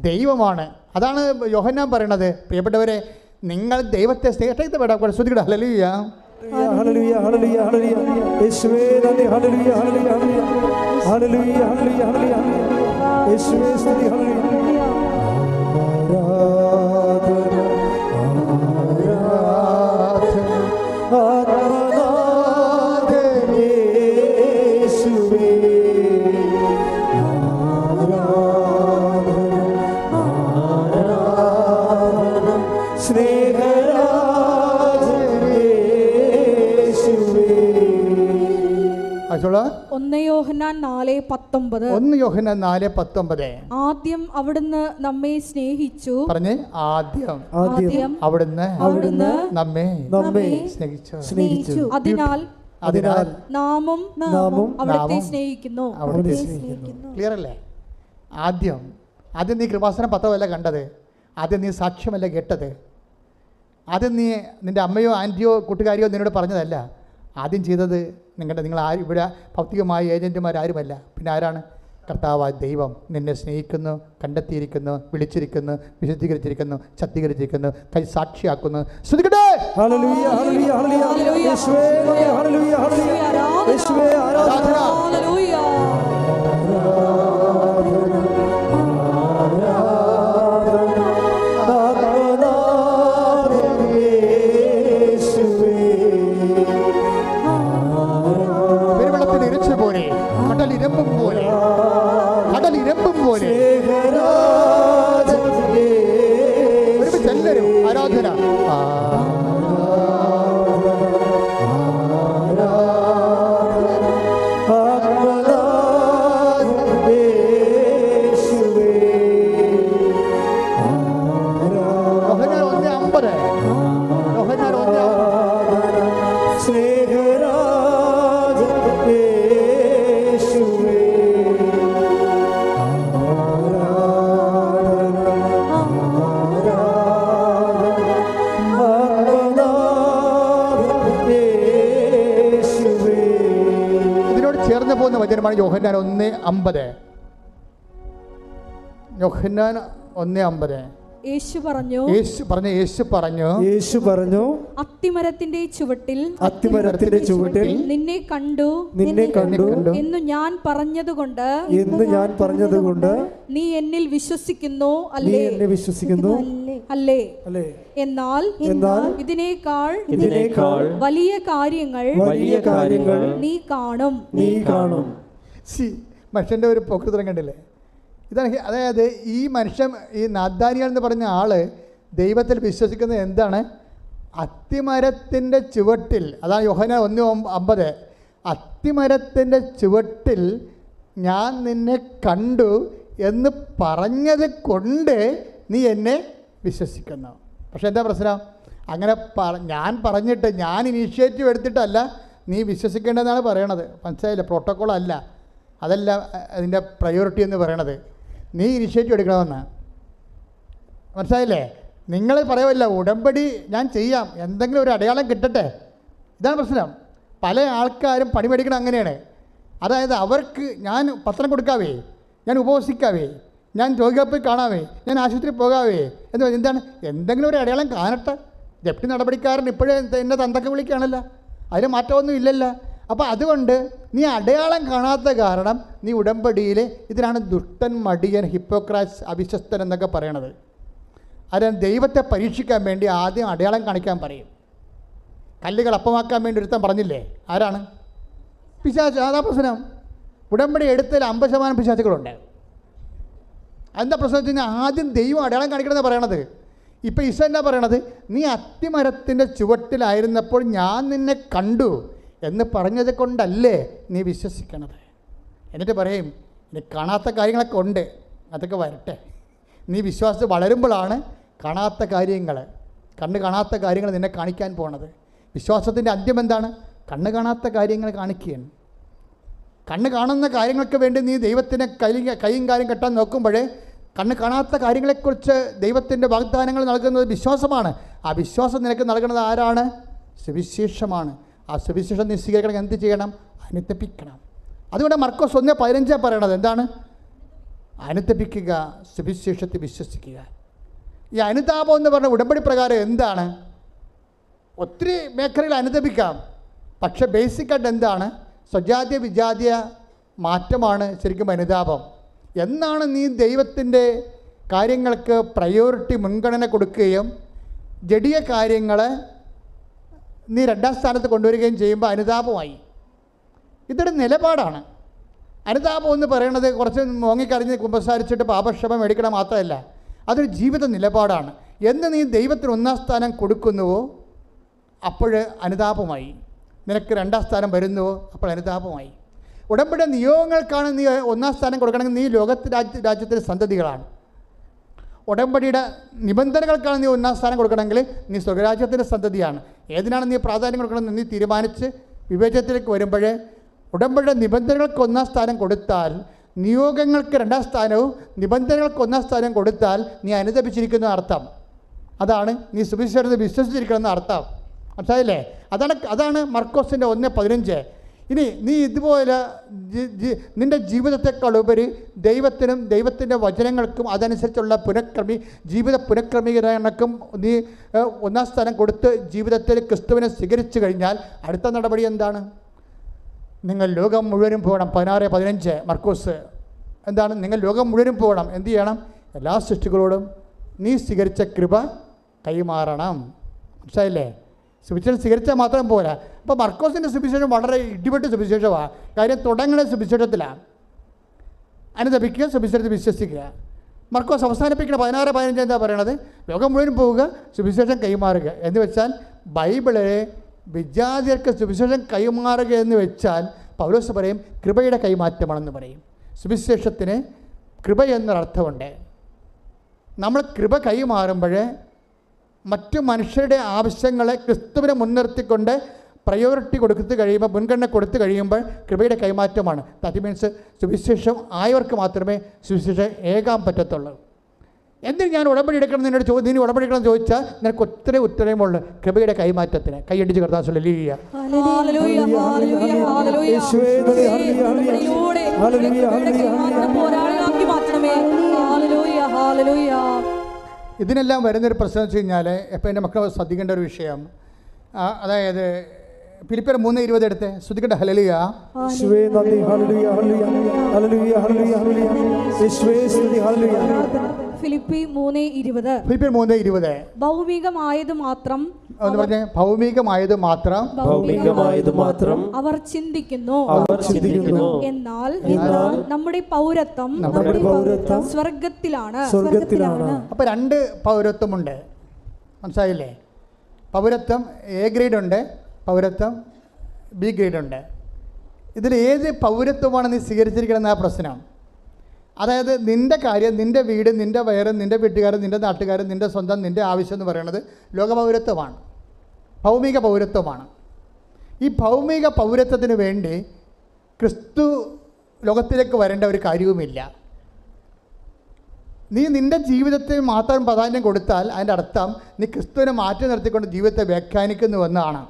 ദൈവമാണ്. അതാണ് യോഹന്നാൻ പറയണത്. പ്രിയപ്പെട്ടവരെ, നിങ്ങൾ ദൈവത്തെ സ്നേഹിക്കട്ടെ. ശ്രദ്ധിക്കട്ടെ. ഹല്ലേലൂയ, ഹല്ലേലൂയ, ഹല്ലേലൂയ, ഹല്ലേലൂയ. യേശുവേ നന്ദി. ഹല്ലേലൂയ, ഹല്ലേലൂയ, ഹല്ലേലൂയ, ഹല്ലേലൂയ, ഹല്ലേലൂയ. യേശുവേ സ്തുതി. ഹല്ലേലൂയ. ഒന്ന് യോഹന്നാൻ 4:19. 1 യോഹന്നാൻ 4:19. ആദ്യം അവിടുന്ന് നമ്മെ സ്നേഹിച്ചു. പറഞ്ഞേ, ആദ്യം അവിടുന്ന് നമ്മെ സ്നേഹിച്ചു. അതിനാൽ നാമും അവിടുത്തെ സ്നേഹിക്കുന്നു. ക്ലിയർ അല്ലേ? ആദ്യം നീ കൃപാസനം പത്രമല്ല കണ്ടത്, ആദ്യം നീ സാക്ഷ്യമല്ല കേട്ടത്, ആദ്യം നീ നിൻ്റെ അമ്മയോ ആൻറ്റിയോ കൂട്ടുകാരിയോ നിന്നോട് പറഞ്ഞതല്ല. ആദ്യം ചെയ്തത് നിങ്ങൾ ആരും ഇവിടെ ഭൗതികമായ ഏജൻറ്റുമാരാരുമല്ല. പിന്നെ ആരാണ്? കർത്താവായ ദൈവം നിന്നെ സ്നേഹിക്കുന്നു, കണ്ടെത്തിയിരിക്കുന്നു, വിളിച്ചിരിക്കുന്നു, വിശുദ്ധീകരിച്ചിരിക്കുന്നു, ശക്തീകരിച്ചിരിക്കുന്നു, സാക്ഷിയാക്കുന്നു. ശ്രദ്ധിക്കട്ടെ. ഹല്ലേലൂയ, ഹല്ലേലൂയ, ഹല്ലേലൂയ. യേശുവേ ഹല്ലേലൂയ, ഹല്ലേലൂയ. യേശുവേ ആരാധന. ഹല്ലേലൂയ. കടലിരമ്പും പോലെ എല്ലാവരും ആരാധന. പോകുന്ന വചനമാണ് യോഹന്നാൻ 1:50. യോഹന്നാൻ 1:50. യേശു പറഞ്ഞു അത്തിമരത്തിന്റെ ചുവട്ടിൽ നിന്നെ കണ്ടു എന്ന് ഞാൻ പറഞ്ഞതുകൊണ്ട് നീ എന്നിൽ വിശ്വസിക്കുന്നു അല്ലേ? എന്നാൽ ഇതിനേക്കാൾ വലിയ കാര്യങ്ങൾ നീ കാണും. മനുഷ്യന്റെ ഒരു പോക്കൃതം കണ്ടില്ലേ? ഇതാണ്. അതായത് ഈ മനുഷ്യൻ, ഈ നാഥാനിയൽ എന്ന് പറഞ്ഞ ആള് ദൈവത്തിൽ വിശ്വസിക്കുന്നത് എന്താണ്? അത്തിമരത്തിൻ്റെ ചുവട്ടിൽ, അതാണ് യോഹന്നാൻ 1:50. അത്തിമരത്തിൻ്റെ ചുവട്ടിൽ ഞാൻ നിന്നെ കണ്ടു എന്ന് പറഞ്ഞത് കൊണ്ട് നീ എന്നെ വിശ്വസിക്കുന്നു. പക്ഷെ എന്താ പ്രശ്നം? അങ്ങനെ ഞാൻ പറഞ്ഞിട്ട്, ഞാൻ ഇനീഷ്യേറ്റീവ് എടുത്തിട്ടല്ല നീ വിശ്വസിക്കേണ്ടതെന്നാണ് പറയണത്. മനസ്സിലായില്ല? പ്രോട്ടോക്കോൾ അല്ല, അതല്ല അതിൻ്റെ പ്രയോറിറ്റി എന്ന് പറയണത്. നീ ഇനിഷ്യേറ്റീവ് എടുക്കണമെന്ന്. മനസ്സിലായില്ലേ? നിങ്ങൾ പറയുമല്ല ഉടമ്പടി ഞാൻ ചെയ്യാം, എന്തെങ്കിലും ഒരു അടയാളം കിട്ടട്ടെ. ഇതാണ് പ്രശ്നം. പല ആൾക്കാരും പണി മേടിക്കണം അങ്ങനെയാണ്. അതായത് അവർക്ക് ഞാൻ പത്രം കൊടുക്കാവേ, ഞാൻ ഉപവസിക്കാവേ, ഞാൻ രോഗികളെ കാണാവേ, ഞാൻ ആശുപത്രിയിൽ പോകാവേ എന്ന് പറഞ്ഞാൽ എന്താണ്, എന്തെങ്കിലും ഒരു അടയാളം കാണട്ടെ. ജപ്തി നടപടിക്കാരൻ ഇപ്പോഴേ എന്നെ തന്തക്ക വിളിക്കുകയാണല്ലോ, അതിന് മാറ്റമൊന്നും ഇല്ലല്ലോ. അപ്പോൾ അതുകൊണ്ട് നീ അടയാളം കാണാത്ത കാരണം നീ ഉടമ്പടിയിൽ, ഇതിനാണ് ദുഷ്ടൻ, മടിയൻ, ഹിപ്പോക്രാറ്റ്സ്, അവിശ്വസ്തൻ എന്നൊക്കെ പറയണത്. അത് ദൈവത്തെ പരീക്ഷിക്കാൻ വേണ്ടി ആദ്യം അടയാളം കാണിക്കാൻ പറയും. കല്ലുകൾ അപ്പമാക്കാൻ വേണ്ടി ഒരുത്തൻ പറഞ്ഞില്ലേ, ആരാണ്? പിശാച്. അതാ പ്രശ്നം. ഉടമ്പടി എടുത്തതിൽ 50% പിശാചുകളുണ്ട്. എന്താ പ്രശ്നം വെച്ച് കഴിഞ്ഞാൽ ആദ്യം ദൈവം അടയാളം കാണിക്കണമെന്ന് പറയണത്. ഇപ്പം ഈശോ എന്നാ പറയണത്, നീ അത്തിമരത്തിൻ്റെ ചുവട്ടിലായിരുന്നപ്പോൾ ഞാൻ നിന്നെ കണ്ടു എന്ന് പറഞ്ഞത് കൊണ്ടല്ലേ നീ വിശ്വസിക്കണത്. എന്നിട്ട് പറയും ഇനി കാണാത്ത കാര്യങ്ങളൊക്കെ ഉണ്ട്, അതൊക്കെ വരട്ടെ. നീ വിശ്വാസം വളരുമ്പോഴാണ് കാണാത്ത കാര്യങ്ങൾ, കണ്ണ് കാണാത്ത കാര്യങ്ങൾ നിന്നെ കാണിക്കാൻ പോണത്. വിശ്വാസത്തിൻ്റെ അന്ത്യം എന്താണ്? കണ്ണ് കാണാത്ത കാര്യങ്ങൾ കാണിക്കുകയാണ്. കണ്ണ് കാണുന്ന കാര്യങ്ങൾക്ക് വേണ്ടി നീ ദൈവത്തിനെ കൈയും കാര്യം കെട്ടാൻ നോക്കുമ്പോഴേ കണ്ണ് കാണാത്ത കാര്യങ്ങളെക്കുറിച്ച് ദൈവത്തിൻ്റെ വാഗ്ദാനങ്ങൾ നൽകുന്നത് വിശ്വാസമാണ്. ആ വിശ്വാസം നിനക്ക് നൽകുന്നത് ആരാണ്? സുവിശേഷമാണ്. ആ സുവിശേഷം നീ സ്വീകരിക്കണം. എന്ത് ചെയ്യണം? അനുതപിക്കണം. അതുകൊണ്ട് മർക്കോസ് 1:15 പറയണത് എന്താണ്? അനുതപിക്കുക, സുവിശേഷത്തെ വിശ്വസിക്കുക. ഈ അനുതാപം എന്ന് പറഞ്ഞ ഉടമ്പടി പ്രകാരം എന്താണ്? ഒത്തിരി മേഖലയിൽ അനുതപിക്കാം, പക്ഷെ ബേസിക്കായിട്ട് എന്താണ്? സ്വജാതീയ വിജാതീയ മാറ്റമാണ് ശരിക്കും അനുതാപം. എന്നാണ് നീ ദൈവത്തിൻ്റെ കാര്യങ്ങൾക്ക് പ്രയോറിറ്റി, മുൻഗണന കൊടുക്കുകയും ജഡീയ കാര്യങ്ങളെ നീ 2ാം സ്ഥാനത്ത് കൊണ്ടുവരികയും ചെയ്യുമ്പോൾ അനുതാപമായി. ഇതൊരു നിലപാടാണ്. അനുതാപം എന്ന് പറയുന്നത് കുറച്ച് മോങ്ങിക്കറിഞ്ഞ് കുമ്പസാരിച്ചിട്ട് പാപക്ഷമ മേടിക്കണം മാത്രമല്ല, അതൊരു ജീവിത നിലപാടാണ്. എന്ന് നീ ദൈവത്തിന് 1ാം സ്ഥാനം കൊടുക്കുന്നുവോ അപ്പോൾ അനുതാപമായി. നിനക്ക് 2ാം സ്ഥാനം വരുന്നുവോ അപ്പോൾ അനുതാപമായി. ഉടമ്പടി നിയോഗങ്ങൾക്കാണ് നീ 1ാം സ്ഥാനം കൊടുക്കണമെങ്കിൽ നീ രാജ്യത്തിൻ്റെ സന്തതികളാണ്. ഉടമ്പടിയുടെ നിബന്ധനകൾക്കാണ് നീ 1ാം സ്ഥാനം കൊടുക്കണമെങ്കിൽ നീ സ്വർഗരാജ്യത്തിൻ്റെ സന്തതിയാണ്. ഏതിനാണ് നീ പ്രാധാന്യം കൊടുക്കണമെന്ന് നീ തീരുമാനിച്ച് വിവേചനത്തിലേക്ക് വരുമ്പോഴേ ഉടമ്പടിയുടെ നിബന്ധനകൾക്ക് 1ാം സ്ഥാനം കൊടുത്താൽ, നിയോഗങ്ങൾക്ക് 2ാം സ്ഥാനവും നിബന്ധനകൾക്ക് 1ാം സ്ഥാനം കൊടുത്താൽ നീ അനുതപിച്ചിരിക്കുന്ന അർത്ഥം. അതാണ് നീ സുവിശേഷത്തെ വിശ്വസിച്ചിരിക്കണമെന്ന അർത്ഥം. മനസ്സിലായില്ലേ? അതാണ് മർക്കോസിൻ്റെ 1:15. ഇനി നീ ഇതുപോലെ നിൻ്റെ ജീവിതത്തെക്കാളുപരി ദൈവത്തിനും ദൈവത്തിൻ്റെ വചനങ്ങൾക്കും അതനുസരിച്ചുള്ള ജീവിത പുനഃക്രമീകരണക്കും നീ 1ാം സ്ഥാനം കൊടുത്ത് ജീവിതത്തിൽ ക്രിസ്തുവിനെ സ്വീകരിച്ചു കഴിഞ്ഞാൽ അടുത്ത നടപടി എന്താണ്? നിങ്ങൾ ലോകം മുഴുവനും പോകണം. 16:15 മർക്കോസ്. എന്താണ്? നിങ്ങൾ ലോകം മുഴുവനും പോകണം. എന്ത് ചെയ്യണം? എല്ലാ സൃഷ്ടികളോടും നീ സ്വീകരിച്ച കൃപ കൈമാറണം. മനസ്സിലായില്ലേ? സുവിശേഷം സ്വീകരിച്ചാൽ മാത്രം പോരാ. അപ്പോൾ മർക്കോസിൻ്റെ സുവിശേഷം വളരെ ഇടിപെട്ട സുവിശേഷമാണ്. കാര്യം തുടങ്ങുന്ന സുവിശേഷത്തിലാണ്. അനുതപിക്കുക, സുവിശേഷത്തിൽ വിശ്വസിക്കുക. മർക്കോസ് അവസാനിപ്പിക്കുന്ന 16:15 എന്താ പറയണത്? ലോകം മുഴുവൻ പോവുക, സുവിശേഷം കൈമാറുക എന്ന് വെച്ചാൽ ബൈബിളിലെ വിജാതിയർക്ക് സുവിശേഷം കൈമാറുക എന്ന് വെച്ചാൽ പൗലോസ് പറയും കൃപയുടെ കൈമാറ്റമാണെന്ന് പറയും. സുവിശേഷത്തിന് കൃപ എന്നൊരർത്ഥമുണ്ട്. നമ്മൾ കൃപ കൈമാറുമ്പോൾ മറ്റു മനുഷ്യരുടെ ആവശ്യങ്ങളെ ക്രിസ്തുവിനെ മുൻനിർത്തിക്കൊണ്ട് പ്രയോറിറ്റി കൊടുത്തു കഴിയുമ്പോൾ, മുൻഗണന കൊടുത്തു കഴിയുമ്പോൾ കൃപയുടെ കൈമാറ്റമാണ്. ദാറ്റ് മീൻസ് സുവിശേഷം ആയവർക്ക് മാത്രമേ സുവിശേഷം ഏകാൻ പറ്റത്തുള്ളൂ. എന്തിന് ഞാൻ ഉടമ്പടി എടുക്കണം നിന്നോട് നീ ഉടമ്പടി എടുക്കണം എന്ന് ചോദിച്ചാൽ നിനക്ക് ഒത്തിരി ഉത്തരവുമുള്ളൂ കൃപയുടെ കൈമാറ്റത്തിന്. കൈയടിച്ച് കർത്താവ് ഹല്ലേലൂയ. ഇതിനെല്ലാം വരുന്നൊരു പ്രശ്നം വെച്ച് കഴിഞ്ഞാൽ ഇപ്പോൾ എൻ്റെ മക്കൾ ശ്രദ്ധിക്കേണ്ട ഒരു വിഷയം, അതായത് ഫിലിപ്പിയർ 3:20 എടുത്ത് ശ്രദ്ധിക്കട്ടെ. ഹല്ലേലൂയ. ഫിലിപ്പി 3:20 ഭൗമികമായത് മാത്രം ഭൗമികമായത് മാത്രം അവർ ചിന്തിക്കുന്നു. എന്നാൽ നമ്മുടെ പൗരത്വം സ്വർഗത്തിലാണ്. അപ്പോൾ 2 പൗരത്വമുണ്ട്. മനസ്സിലായില്ലേ? പൗരത്വം എ ഗ്രേഡ് ഉണ്ട്, പൗരത്വം ബി ഗ്രേഡ് ഉണ്ട്. ഇതിൽ ഏത് പൗരത്വമാണ് നീ സ്വീകരിച്ചിരിക്കണമെന്ന പ്രശ്നമാണ്. അതായത് നിൻ്റെ കാര്യം, നിൻ്റെ വീട്, നിൻ്റെ വയറ്, നിൻ്റെ വീട്ടുകാരൻ, നിൻ്റെ നാട്ടുകാരൻ, നിൻ്റെ സ്വന്തം, നിൻ്റെ ആവശ്യം എന്ന് പറയുന്നത് ലോകപൗരത്വമാണ്, ഭൗമിക പൗരത്വമാണ്. ഈ ഭൗമിക പൗരത്വത്തിന് വേണ്ടി ക്രിസ്തു ലോകത്തിലേക്ക് വരേണ്ട ഒരു കാര്യവുമില്ല. നീ നിൻ്റെ ജീവിതത്തെ മാത്രം പ്രാധാന്യം കൊടുത്താൽ അതിൻ്റെ അർത്ഥം നീ ക്രിസ്തുവിനെ മാറ്റി നിർത്തിക്കൊണ്ട് ജീവിതത്തെ വ്യാഖ്യാനിക്കുന്നുവെന്നാണ്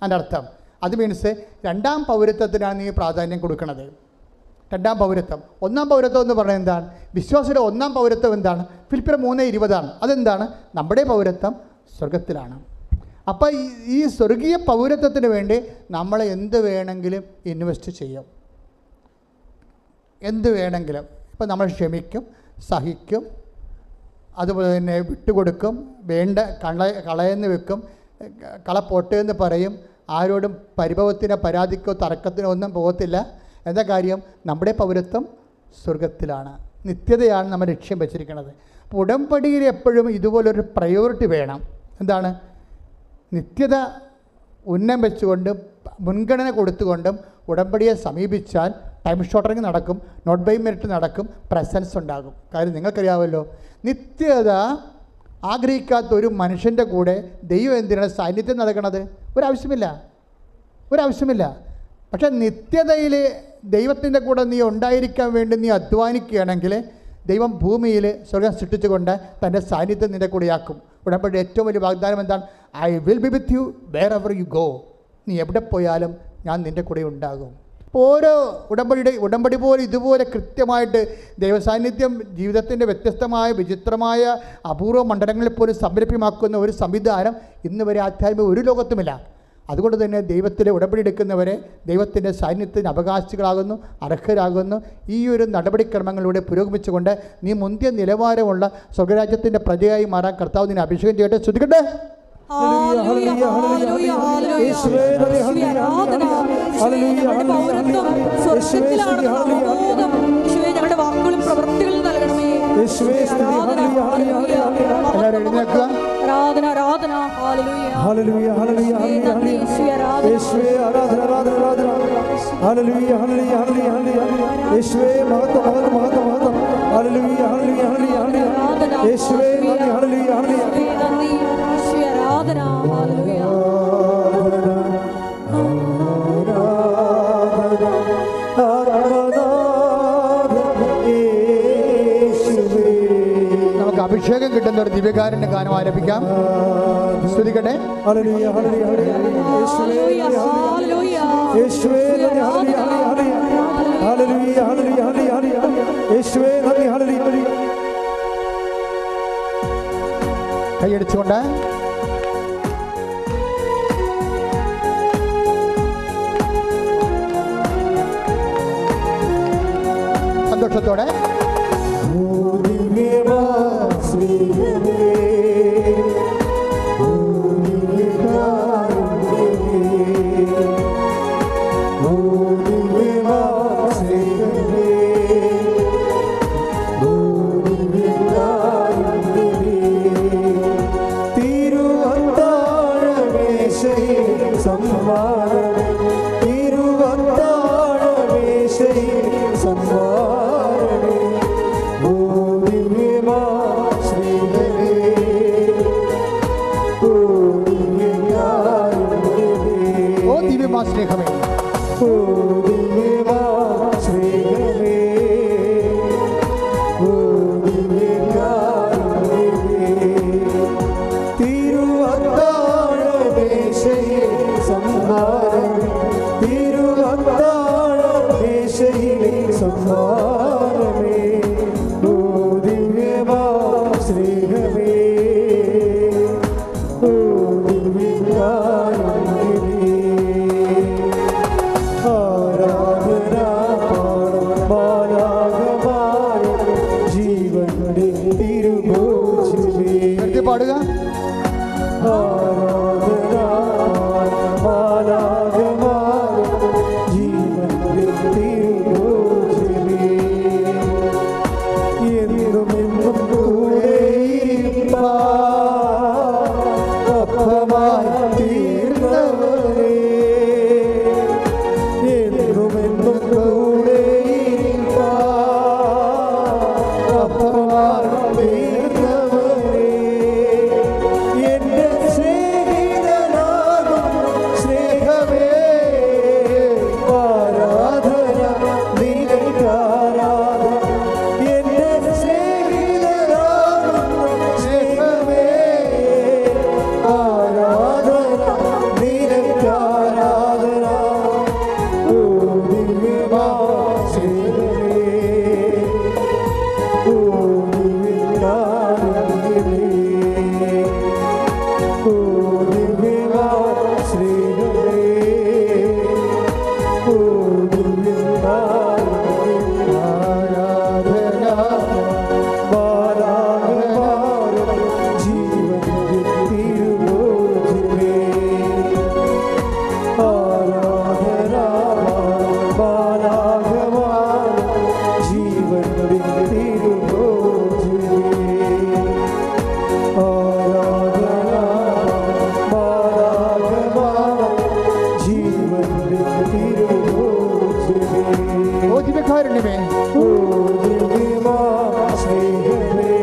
അതിൻ്റെ അർത്ഥം. അത് മീൻസ് രണ്ടാം പൗരത്വത്തിനാണ് നീ പ്രാധാന്യം കൊടുക്കുന്നത്. രണ്ടാം പൗരത്വം. ഒന്നാം പൗരത്വം എന്ന് പറയുന്നത് എന്താണ്? വിശ്വാസിയുടെ ഒന്നാം പൗരത്വം എന്താണ്? ഫിലിപ്പിയർ 3:20. അതെന്താണ്? നമ്മുടെ പൗരത്വം സ്വർഗത്തിലാണ്. അപ്പോൾ ഈ സ്വർഗീയ പൗരത്വത്തിന് വേണ്ടി നമ്മൾ എന്ത് വേണമെങ്കിലും ഇൻവെസ്റ്റ് ചെയ്യും, എന്ത് വേണമെങ്കിലും. ഇപ്പം നമ്മൾ ക്ഷമിക്കും, സഹിക്കും, അതുപോലെ തന്നെ വിട്ടുകൊടുക്കും, വേണ്ട കളയെന്ന് വെക്കും, കളപ്പൊട്ട് എന്ന് പറയും, ആരോടും പരിഭവത്തിനോ പരാതിക്കോ തർക്കത്തിനോ ഒന്നും പോകത്തില്ല. എന്താ കാര്യം? നമ്മുടെ പൗരത്വം സ്വർഗത്തിലാണ്, നിത്യതയാണ് നമ്മൾ ലക്ഷ്യം വെച്ചിരിക്കുന്നത്. അപ്പോൾ ഉടമ്പടിയിൽ എപ്പോഴും ഇതുപോലൊരു പ്രയോറിറ്റി വേണം. എന്താണ്? നിത്യത ഉന്നം വെച്ചുകൊണ്ടും മുൻഗണന കൊടുത്തുകൊണ്ടും ഉടമ്പടിയെ സമീപിച്ചാൽ ടൈം ഷോർട്ടറിങ് നടക്കും, നോട്ട് ബൈ മെറിറ്റ് നടക്കും, പ്രസൻസ് ഉണ്ടാകും. കാര്യം നിങ്ങൾക്കറിയാമല്ലോ, നിത്യത ആഗ്രഹിക്കാത്ത ഒരു മനുഷ്യൻ്റെ കൂടെ ദൈവം എന്തിനാണ് സാന്നിധ്യം നടക്കുന്നത്? ഒരാവശ്യമില്ല. പക്ഷേ നിത്യതയിൽ ദൈവത്തിൻ്റെ കൂടെ നീ ഉണ്ടായിരിക്കാൻ വേണ്ടി നീ അധ്വാനിക്കുകയാണെങ്കിൽ ദൈവം ഭൂമിയിൽ സ്വർഗം സൃഷ്ടിച്ചുകൊണ്ട് തൻ്റെ സാന്നിധ്യം നിൻ്റെ കൂടെയാക്കും. ഉടമ്പടി ഏറ്റവും വലിയ വാഗ്ദാനം എന്താണ്? I will be with you wherever you go. നീ എവിടെ പോയാലും ഞാൻ നിൻ്റെ കൂടെ ഉണ്ടാകും. ഓരോ ഉടമ്പടി പോലെ ഇതുപോലെ കൃത്യമായിട്ട് ദൈവസാന്നിധ്യം ജീവിതത്തിൻ്റെ വ്യത്യസ്തമായ വിചിത്രമായ അപൂർവ മണ്ഡലങ്ങളിൽ പോലും സംരഭ്യമാക്കുന്ന ഒരു സംവിധാനം ഇന്ന് വരെ ആധ്യാത്മിക ഒരു ലോകത്തുമില്ല. അതുകൊണ്ട് തന്നെ ദൈവത്തിലെ ഉടമ്പടി എടുക്കുന്നവരെ ദൈവത്തിൻ്റെ സാന്നിധ്യത്തിന് അവകാശികളാകുന്നു, അർഹരാകുന്നു. ഈ ഒരു നടപടിക്രമങ്ങളിലൂടെ പുരോഗമിച്ചുകൊണ്ട് നീ മുന്തിയ നിലവാരമുള്ള സ്വർഗരാജ്യത്തിൻ്റെ പ്രജയായി മാറാൻ കർത്താവ് നിന്നെ അഭിഷേകം ചെയ്യട്ടെ. ശ്രദ്ധിക്കട്ടെ. ഞങ്ങളുടെ വാക്കുകളും പ്രവൃത്തികളും നൽകണമേ. എല്ലാവരും എഴുന്നേൽക്കുക. ആരാധന ആരാധന ഹല്ലേലൂയ ഹല്ലേലൂയ യേശുവേ ആരാധന ആരാധന ആരാധന ഹല്ലേലൂയ ഹല്ലേലൂയ ഹല്ലേലൂയ യേശുവേ മഹത്വം മഹത്വം മഹത്വം മഹത്വം ഹല്ലേലൂയ ഹല്ലേലൂയ ഹല്ലേലൂയ ഹല്ലേലൂയ യേശുവേ നന്ദി ഹല്ലേലൂയ ഹല്ലേലൂയ നന്ദി യേശുവേ ആരാധന ഹല്ലേലൂയ അഭിഷേകം കിട്ടുന്ന ഒരു ദിവ്യകാരന്റെ ഗാനം ആരംഭിക്കാം. സ്തുതിക്കട്ടെ. ഹല്ലേലൂയ ഹല്ലേലൂയ യേശുവേ ഹല്ലേലൂയ യേശുവേ നന്ദി ഹല്ലേലൂയ ഹല്ലേലൂയ ഹല്ലേലൂയ യേശുവേ നന്ദി ഹല്ലേലൂയ. കൈയടിച്ചുകൊണ്ട് സന്തോഷത്തോടെ സ്നേഹമേ പാടുക. ജീവൻ ദിവ്യകാരുണ്യമേ, ഓ ദിവ്യമാം സ്നേഹമേ,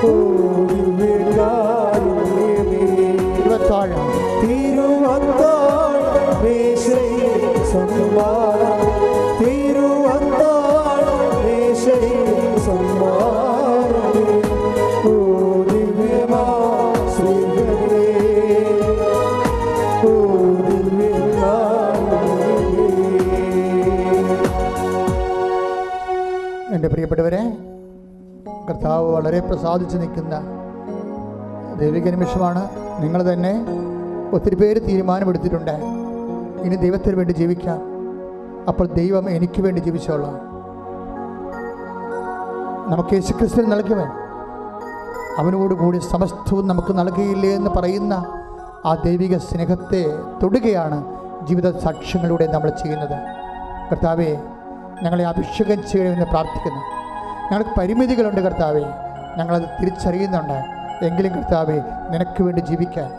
ഓ ദിവ്യകാരുണ്യമേ, തിരുവത്താഴം തിരുവത്താഴ് മേശയിൽ സമ്മാനം, തിരുവത്താഴ് മേശയിൽ സമ്മാനമേ, ഓ ദിവ്യമാം സ്നേഹമേ, ഓ ദിവ്യകാരുണ്യമേ. എൻ്റെ പ്രിയപ്പെട്ടവരെ, കർത്താവ് വളരെ പ്രസാദിച്ച് നിൽക്കുന്ന ദൈവിക നിമിഷമാണ്. നിങ്ങൾ തന്നെ ഒത്തിരി പേര് തീരുമാനമെടുത്തിട്ടുണ്ട്, ഇനി ദൈവത്തിന് വേണ്ടി ജീവിക്കാം. അപ്പോൾ ദൈവം എനിക്ക് വേണ്ടി ജീവിച്ചോളാം. നമുക്ക് യേശുക്രിസ്തു നൽകുവൻ, അവനോട് കൂടി സമസ്തവും നമുക്ക് നൽകിയില്ലേ എന്ന് പറയുന്ന ആ ദൈവിക സ്നേഹത്തെ തൊടുകയാണ് ജീവിത സാക്ഷ്യങ്ങളിലൂടെ നമ്മൾ ചെയ്യുന്നത്. കർത്താവേ, ഞങ്ങളെ അഭിഷേകം ചെയ്യണമെന്ന് പ്രാർത്ഥിക്കുന്നു. ഞങ്ങൾക്ക് പരിമിതികളുണ്ട് കർത്താവേ, ഞങ്ങളത് തിരിച്ചറിയുന്നുണ്ട്. എങ്കിലും കർത്താവേ, നിനക്ക് വേണ്ടി ജീവിക്കാൻ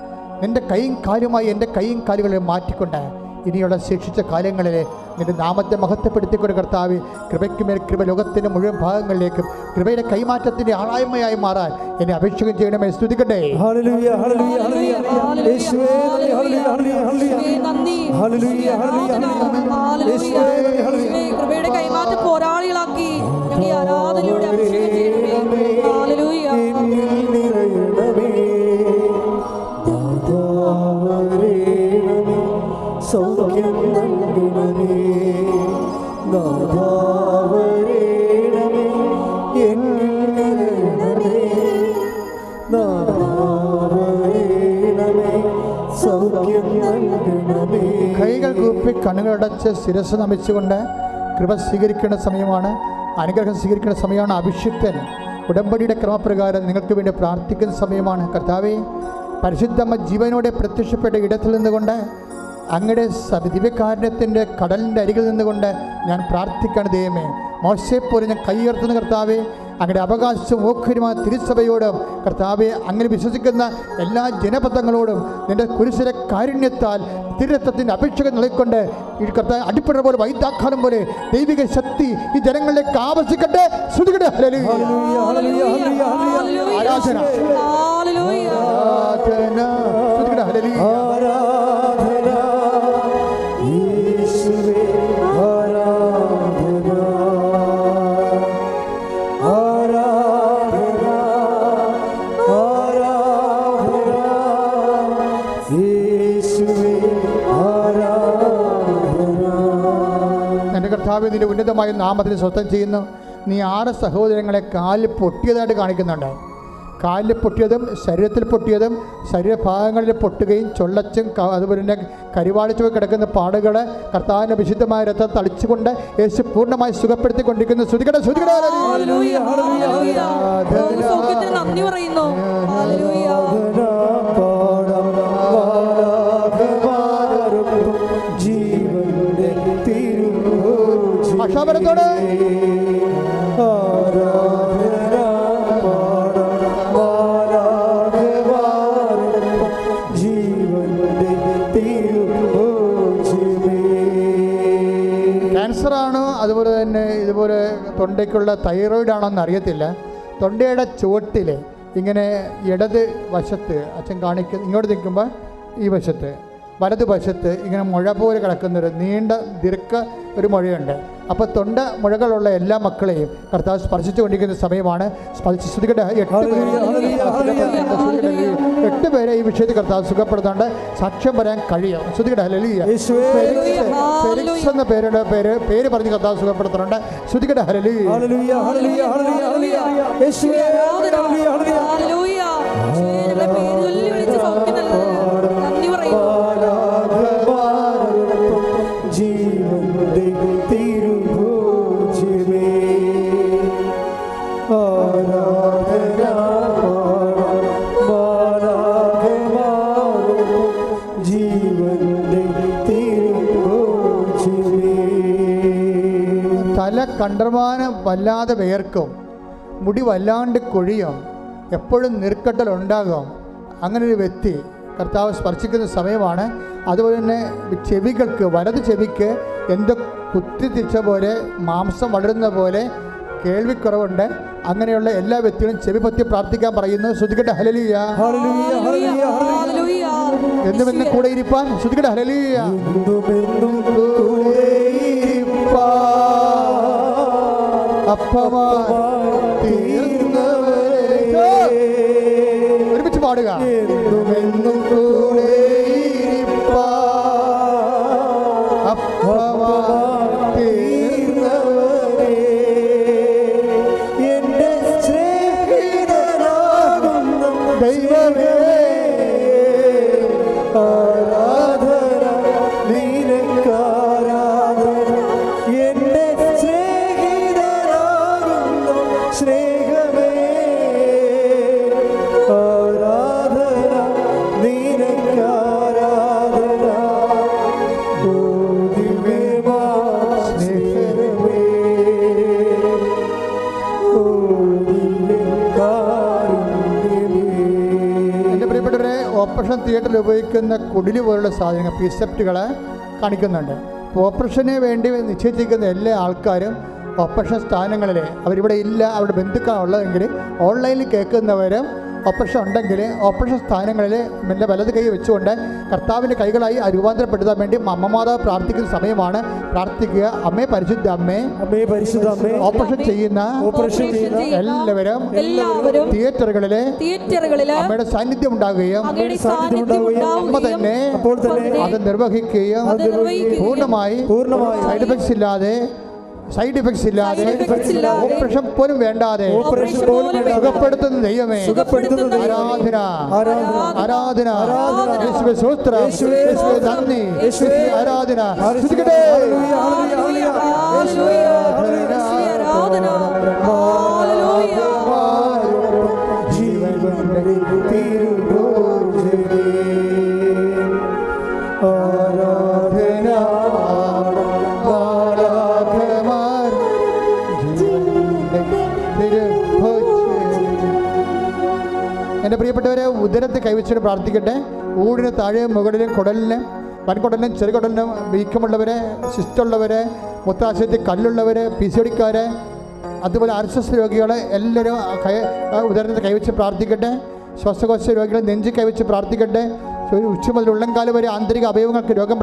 നിൻ്റെ കൈയും കാലുമായി എൻ്റെ കൈയും കാലുകളെ മാറ്റിക്കൊണ്ട് ഇനിയുള്ള ശേഷിച്ച കാലങ്ങളിൽ നിൻ്റെ നാമത്തെ മഹത്വപ്പെടുത്തിക്കൊണ്ട് കർത്താവേ, കൃപയ്ക്കുമേൽ കൃപ ലോകത്തിൻ്റെ മുഴുവൻ ഭാഗങ്ങളിലേക്കും കൃപയുടെ കൈമാറ്റത്തിൻ്റെ ആളായ്മയായി മാറാൻ എന്നെ അഭിഷേകം ചെയ്യണമേ. സ്തുതിക്കട്ടെ. ഹല്ലേലൂയ, ഹല്ലേലൂയ, ഹല്ലേലൂയ. യേശുവേ നന്ദി, ഹല്ലേലൂയ, ഹല്ലേലൂയ, ഹല്ലേലൂയ. ഹല്ലേലൂയ, ഹല്ലേലൂയ, ഹല്ലേലൂയ. യേശുവേ നന്ദി, ഹല്ലേലൂയ. കൃപയുടെ കൈമാറ്റ പോരാളികളാക്കി ഞങ്ങൾ ഈ ആരാധനയുടെ അഭിഷേകം ചെയ്യണമേ. ഹല്ലേലൂയ. എന്നിൽ നിറയണമേ, നാഥാവരേണമേ, സൗഖ്യം നൽകണമേ, നാഥാവരേണമേ, എന്നിൽ നിറയണമേ, നാഥാവരേണമേ, സൗഖ്യം നൽകണമേ. കൈകൾ കൂപ്പി കണ്ണുകളടച്ച് ശിരസ് നമിച്ചുകൊണ്ട് കൃപ സ്വീകരിക്കേണ്ട സമയമാണ്, അനുഗ്രഹം സ്വീകരിക്കേണ്ട സമയമാണ്. അഭിഷിക്തൻ ഉടമ്പടിയുടെ ക്രമപ്രകാരം നിങ്ങൾക്ക് വേണ്ടി പ്രാർത്ഥിക്കുന്ന സമയമാണ്. കർത്താവേ, പരിശുദ്ധമ്മ ജീവനോടെ പ്രത്യക്ഷപ്പെട്ട ഇടത്തിൽ നിന്നുകൊണ്ട് അങ്ങയുടെ ദിവ്യകാരുണ്യത്തിൻ്റെ കടലിൻ്റെ അരികിൽ നിന്നുകൊണ്ട് ഞാൻ പ്രാർത്ഥിക്കണം. ദൈവമേ, മോശയെപ്പോലെ ഞാൻ കൈയുയർത്തുന്ന കർത്താവേ, അങ്ങയുടെ അവകാശം ഓഹരിമായ തിരുസഭയോടും കർത്താവെ, അങ്ങനെ വിശ്വസിക്കുന്ന എല്ലാ ജനപദങ്ങളോടും നിന്റെ കുരിശിലെ കാരുണ്യത്താൽ തിരുരത്വത്തിൻ്റെ അപേക്ഷകൾ നൽകിക്കൊണ്ട് ഈ കർത്താവ് അടിപ്പട പോലെ വൈദ്യാഘാതം പോലെ ദൈവിക ശക്തി ഈ ജനങ്ങളിലേക്ക് ആവശ്യിക്കട്ടെ. ശ്രുതികട്ടെ. ഹല്ലേലൂയ, ഹല്ലേലൂയ, ഹല്ലേലൂയ, ഹല്ലേലൂയ, ഹല്ലേലൂയ. ആരാധന, ഹല്ലേലൂയ. ആരാധന, ശ്രുതികട്ടെ. ഹല്ലേലൂയ, ആരാധന യേശുവേ, ആരാധന, ആരാധന, ആരാധന യേശുവേ, ആരാധന. എൻ്റെ കർത്താവ് നിന്റെ ഉന്നതമായ നാമത്തിന് സ്വസ്ഥം ചെയ്യുന്നു. നീ 6 സഹോദരങ്ങളെ കാലിൽ പൊട്ടിയതായിട്ട് കാണിക്കുന്നുണ്ട്. കാലിൽ പൊട്ടിയതും ശരീരത്തിൽ പൊട്ടിയതും ശരീരഭാഗങ്ങളിൽ പൊട്ടുകയും ചൊള്ളച്ചും അതുപോലെ തന്നെ കരിവാളിച്ചു കിടക്കുന്ന പാടുകൾ കർത്താവിൻ്റെ വിശുദ്ധമായ രക്തം തളിച്ചുകൊണ്ട് യേശു പൂർണ്ണമായി സുഖപ്പെടുത്തിക്കൊണ്ടിരിക്കുന്നു. ശ്രുതികട ശ്രുതികട. ഹല്ലേലൂയ, ഹല്ലേലൂയ. സൗഖ്യത്തിന് നന്ദി പറയുന്നു. ഹല്ലേലൂയ. ജീവന്റെ തിരുഭോജി ഭാഷാപരത്തോടെ ക്യാൻസറാണോ അതുപോലെ തന്നെ ഇതുപോലെ തൊണ്ടയ്ക്കുള്ള തൈറോയിഡ് ആണോന്ന് അറിയത്തില്ല. തൊണ്ടയുടെ ചുവട്ടിൽ ഇങ്ങനെ ഇടത് വശത്ത് അച്ഛൻ കാണിക്കുന്ന ഇങ്ങോട്ട് നിൽക്കുമ്പോൾ ഈ വശത്ത് വലതുവശത്ത് ഇങ്ങനെ മുഴ പോലെ കിടക്കുന്നൊരു നീണ്ട ദീർഘ ഒരു മുഴയുണ്ട്. അപ്പോൾ തൊണ്ട മുഴകളുള്ള എല്ലാ മക്കളെയും കർത്താവ് സ്പർശിച്ചുകൊണ്ടിരിക്കുന്ന സമയമാണ്. സ്പർശിച്ചിട്ട് 8 പേരെ ഈ വിഷയത്തിൽ കർത്താവ് സുഖപ്പെടുത്താണ്ട് സാക്ഷ്യം പറയാൻ കഴിയും. ശ്രുതികട. ഹല്ലേലൂയ. ഫെലിക്സ് എന്ന പേര് പറഞ്ഞ് കർത്താവ് സുഖപ്പെടുത്തുന്നുണ്ട്. ശ്രുതികട. ഹല്ലേലൂയ. ഹല്ലേലൂയ, ഹല്ലേലൂയ, ഹല്ലേലൂയ, യേശുവേ, ഹല്ലേലൂയ, ഹല്ലേലൂയ. ഹല്ലേലൂയ. യേശുവേ, പേര് ചൊല്ലി വിളിച്ച് സൗഖ്യം നൽകുന്നു. നന്ദി പറയുന്നു. ജീവന്റെ തിരുഭോജമേ, ആരാധന ജീവന്റെ തിരുഭോജമേ. തല കണ്ടമാനം വല്ലാതെ വേർക്കും, മുടി വല്ലാണ്ട് കൊഴിയും, എപ്പോഴും നീർക്കെട്ടലുണ്ടാകും. അങ്ങനൊരു വ്യക്തി കർത്താവ് സ്പർശിക്കുന്ന സമയമാണ്. അതുപോലെ തന്നെ ചെവികൾക്ക് വലത് ചെവിക്ക് എന്ത് കുത്തിത്തിരിച്ച പോലെ, മാംസം വളരുന്ന പോലെ കേൾവിക്കുറവുണ്ട്. അങ്ങനെയുള്ള എല്ലാ വ്യക്തികളും ചെവിപൊത്തി പ്രാർത്ഥിക്കാൻ പറയുന്നു. ശ്രുതികട്ടെ ഹല്ലേലൂയ. എന്നുമെന്നും കൂടെ ഇരിപ്പാൻ. ശ്രുതികട്ടെ ഹല്ലേലൂയ. ഒരുമിച്ച് പാടുക. എന്നും കൂടെ ദൈവമേ ആരാധന നിനക്കാരാധന എന്റെ സ്നേഹിതനാകുന്നു സ്നേഹമേ ആരാധന നിനക്കാരാധന ഓ ദിവ്യമാ സ്നേഹമേ ഓ ഓപ്പറേഷൻ തിയേറ്ററിൽ ഉപയോഗിക്കുന്ന കുടില് പോലുള്ള സാധനങ്ങൾ, പിസെപ്റ്റുകൾ കാണിക്കുന്നുണ്ട്. ഓപ്പറേഷന് വേണ്ടി നിശ്ചയിച്ചിരിക്കുന്ന എല്ലാ ആൾക്കാരും ഓപ്പറേഷൻ സ്ഥാനങ്ങളിൽ അവരിവിടെ ഇല്ല, അവരുടെ ബന്ധുക്കളാണ് ഉള്ളതെങ്കിൽ ഓൺലൈനിൽ കേൾക്കുന്നവരും ഓപ്പറേഷൻ ഉണ്ടെങ്കിൽ ഓപ്പറേഷൻ സ്ഥാനങ്ങളിൽ എൻ്റെ വലത് കൈ വെച്ചുകൊണ്ട് കർത്താവിൻ്റെ കൈകളായി രൂപാന്തരപ്പെടുത്താൻ വേണ്ടി അമ്മമാതാവ് പ്രാർത്ഥിക്കുന്ന സമയമാണ്. പ്രാർത്ഥിക്കുക. അമ്മേ പരിശുദ്ധ അമ്മേ, ഓപ്പറേഷൻ ചെയ്യുന്ന എല്ലാവരും തിയേറ്ററുകളിൽ അമ്മയുടെ സാന്നിധ്യം ഉണ്ടാകുകയും അമ്മ തന്നെ അത് നിർവഹിക്കുകയും പൂർണ്ണമായി സൈഡ് എഫക്ട്സ് ഇല്ലാതെ ഓപ്പറേഷൻ പോലും വേണ്ടാതെ സുഖപ്പെടുത്തുന്ന ദൈവമേ, ആരാധന ആരാധന യേശുവേ സ്തോത്രം, യേശുവേ നന്ദി, യേശുവേ ആരാധന. എൻ്റെ പ്രിയപ്പെട്ടവരെ, ഉദരത്തെ കൈവച്ചിട്ട് പ്രാർത്ഥിക്കട്ടെ. ഊടിന് താഴെ മുകളിലും കുടലിന്, വൻകുടലിനും ചെറുകുടലിനും വീക്കമുള്ളവരെ, സിസ്റ്റുള്ളവരെ, മൂത്രാശയത്തിൽ കല്ലുള്ളവർ, PCOD-ക്കാർ, അതുപോലെ RSS രോഗികൾ എല്ലാവരും ഉദരത്തെ കൈവച്ച് പ്രാർത്ഥിക്കട്ടെ. ശ്വാസകോശ രോഗികൾ നെഞ്ച് കൈവച്ച് പ്രാർത്ഥിക്കട്ടെ. ഉച്ച മുതൽ ഉള്ളംകാലം വരെ ആന്തരിക അവയവങ്ങൾക്ക് രോഗം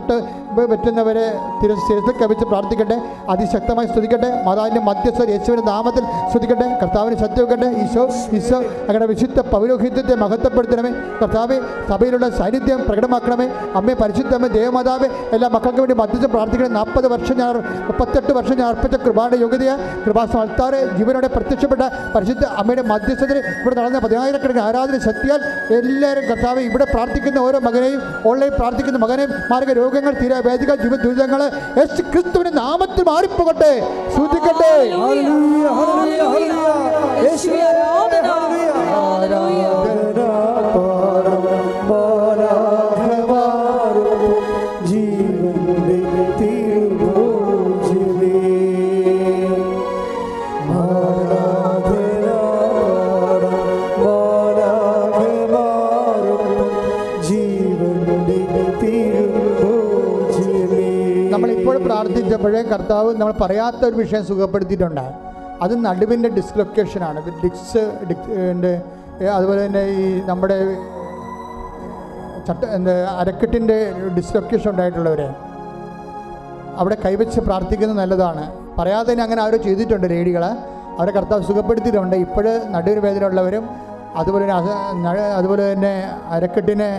പറ്റുന്നവരെ ശിരസിൽ കവിച്ച് പ്രാർത്ഥിക്കട്ടെ. അതിശക്തമായി സ്തുതിക്കട്ടെ. മാതാവിൻ്റെ മധ്യസ്ഥ യേശുവിൻ്റെ നാമത്തിൽ സ്തുതിക്കട്ടെ. കർത്താവിന് ശക്തി വെക്കട്ടെ. ഈശോ അങ്ങനെ വിശുദ്ധ പൗരോഹിത്യത്തെ മഹത്വപ്പെടുത്തണമേ. കർത്താവെ, സഭയിലുള്ള സാന്നിധ്യം പ്രകടമാക്കണമേ. അമ്മേ പരിശുദ്ധമ്മ ദേവമാതാവെ, എല്ലാ മക്കൾക്ക് വേണ്ടി മധ്യസ്ഥം പ്രാർത്ഥിക്കണേ. 38 വർഷം ഞാൻ അർപ്പിച്ച കൃപായുടെ യോഗ്യതയെ കൃപാസ്ഥാനത്താറ് ജീവനോടെ പ്രത്യക്ഷപ്പെട്ട പരിശുദ്ധ അമ്മയുടെ മധ്യസ്ഥതയിൽ ഇവിടെ നടന്ന 10,000 ആരാധന ശക്തിയാൽ എല്ലാവരും കർത്താവെ ഇവിടെ പ്രാർത്ഥിക്കുന്ന ഓരോ മകനെയും, ഓൺലൈൻ പ്രാർത്ഥിക്കുന്ന മകനെയും, മാർഗ രോഗങ്ങൾ, തീരാവേദികൾ, ജീവ ദുരിതങ്ങൾ യേശു ക്രിസ്തുവിന്റെ നാമത്തിൽ മാറിപ്പോകട്ടെ. സൂചിക്കട്ടെ. നമ്മളിപ്പോൾ പ്രാർത്ഥിച്ചപ്പോഴേ കർത്താവ് നമ്മൾ പറയാത്തൊരു വിഷയം സുഖപ്പെടുത്തിയിട്ടുണ്ട്. അത് നടുവിൻ്റെ ഡിസ്ലൊക്കേഷനാണ്. അതുപോലെ തന്നെ ഈ നമ്മുടെ അരക്കെട്ടിൻ്റെ ഡിസ്ലൊക്കേഷൻ ഉണ്ടായിട്ടുള്ളവർ അവിടെ കൈവച്ച് പ്രാർത്ഥിക്കുന്നത് നല്ലതാണ്. പറയാതെ തന്നെ അങ്ങനെ ആരോ ചെയ്തിട്ടുണ്ട് ലേഡികൾ. അവരെ കർത്താവ് സുഖപ്പെടുത്തിയിട്ടുണ്ട്. ഇപ്പോഴ് നടുവിന് വേദന ഉള്ളവരും അതുപോലെ തന്നെ അരക്കെട്ടിന്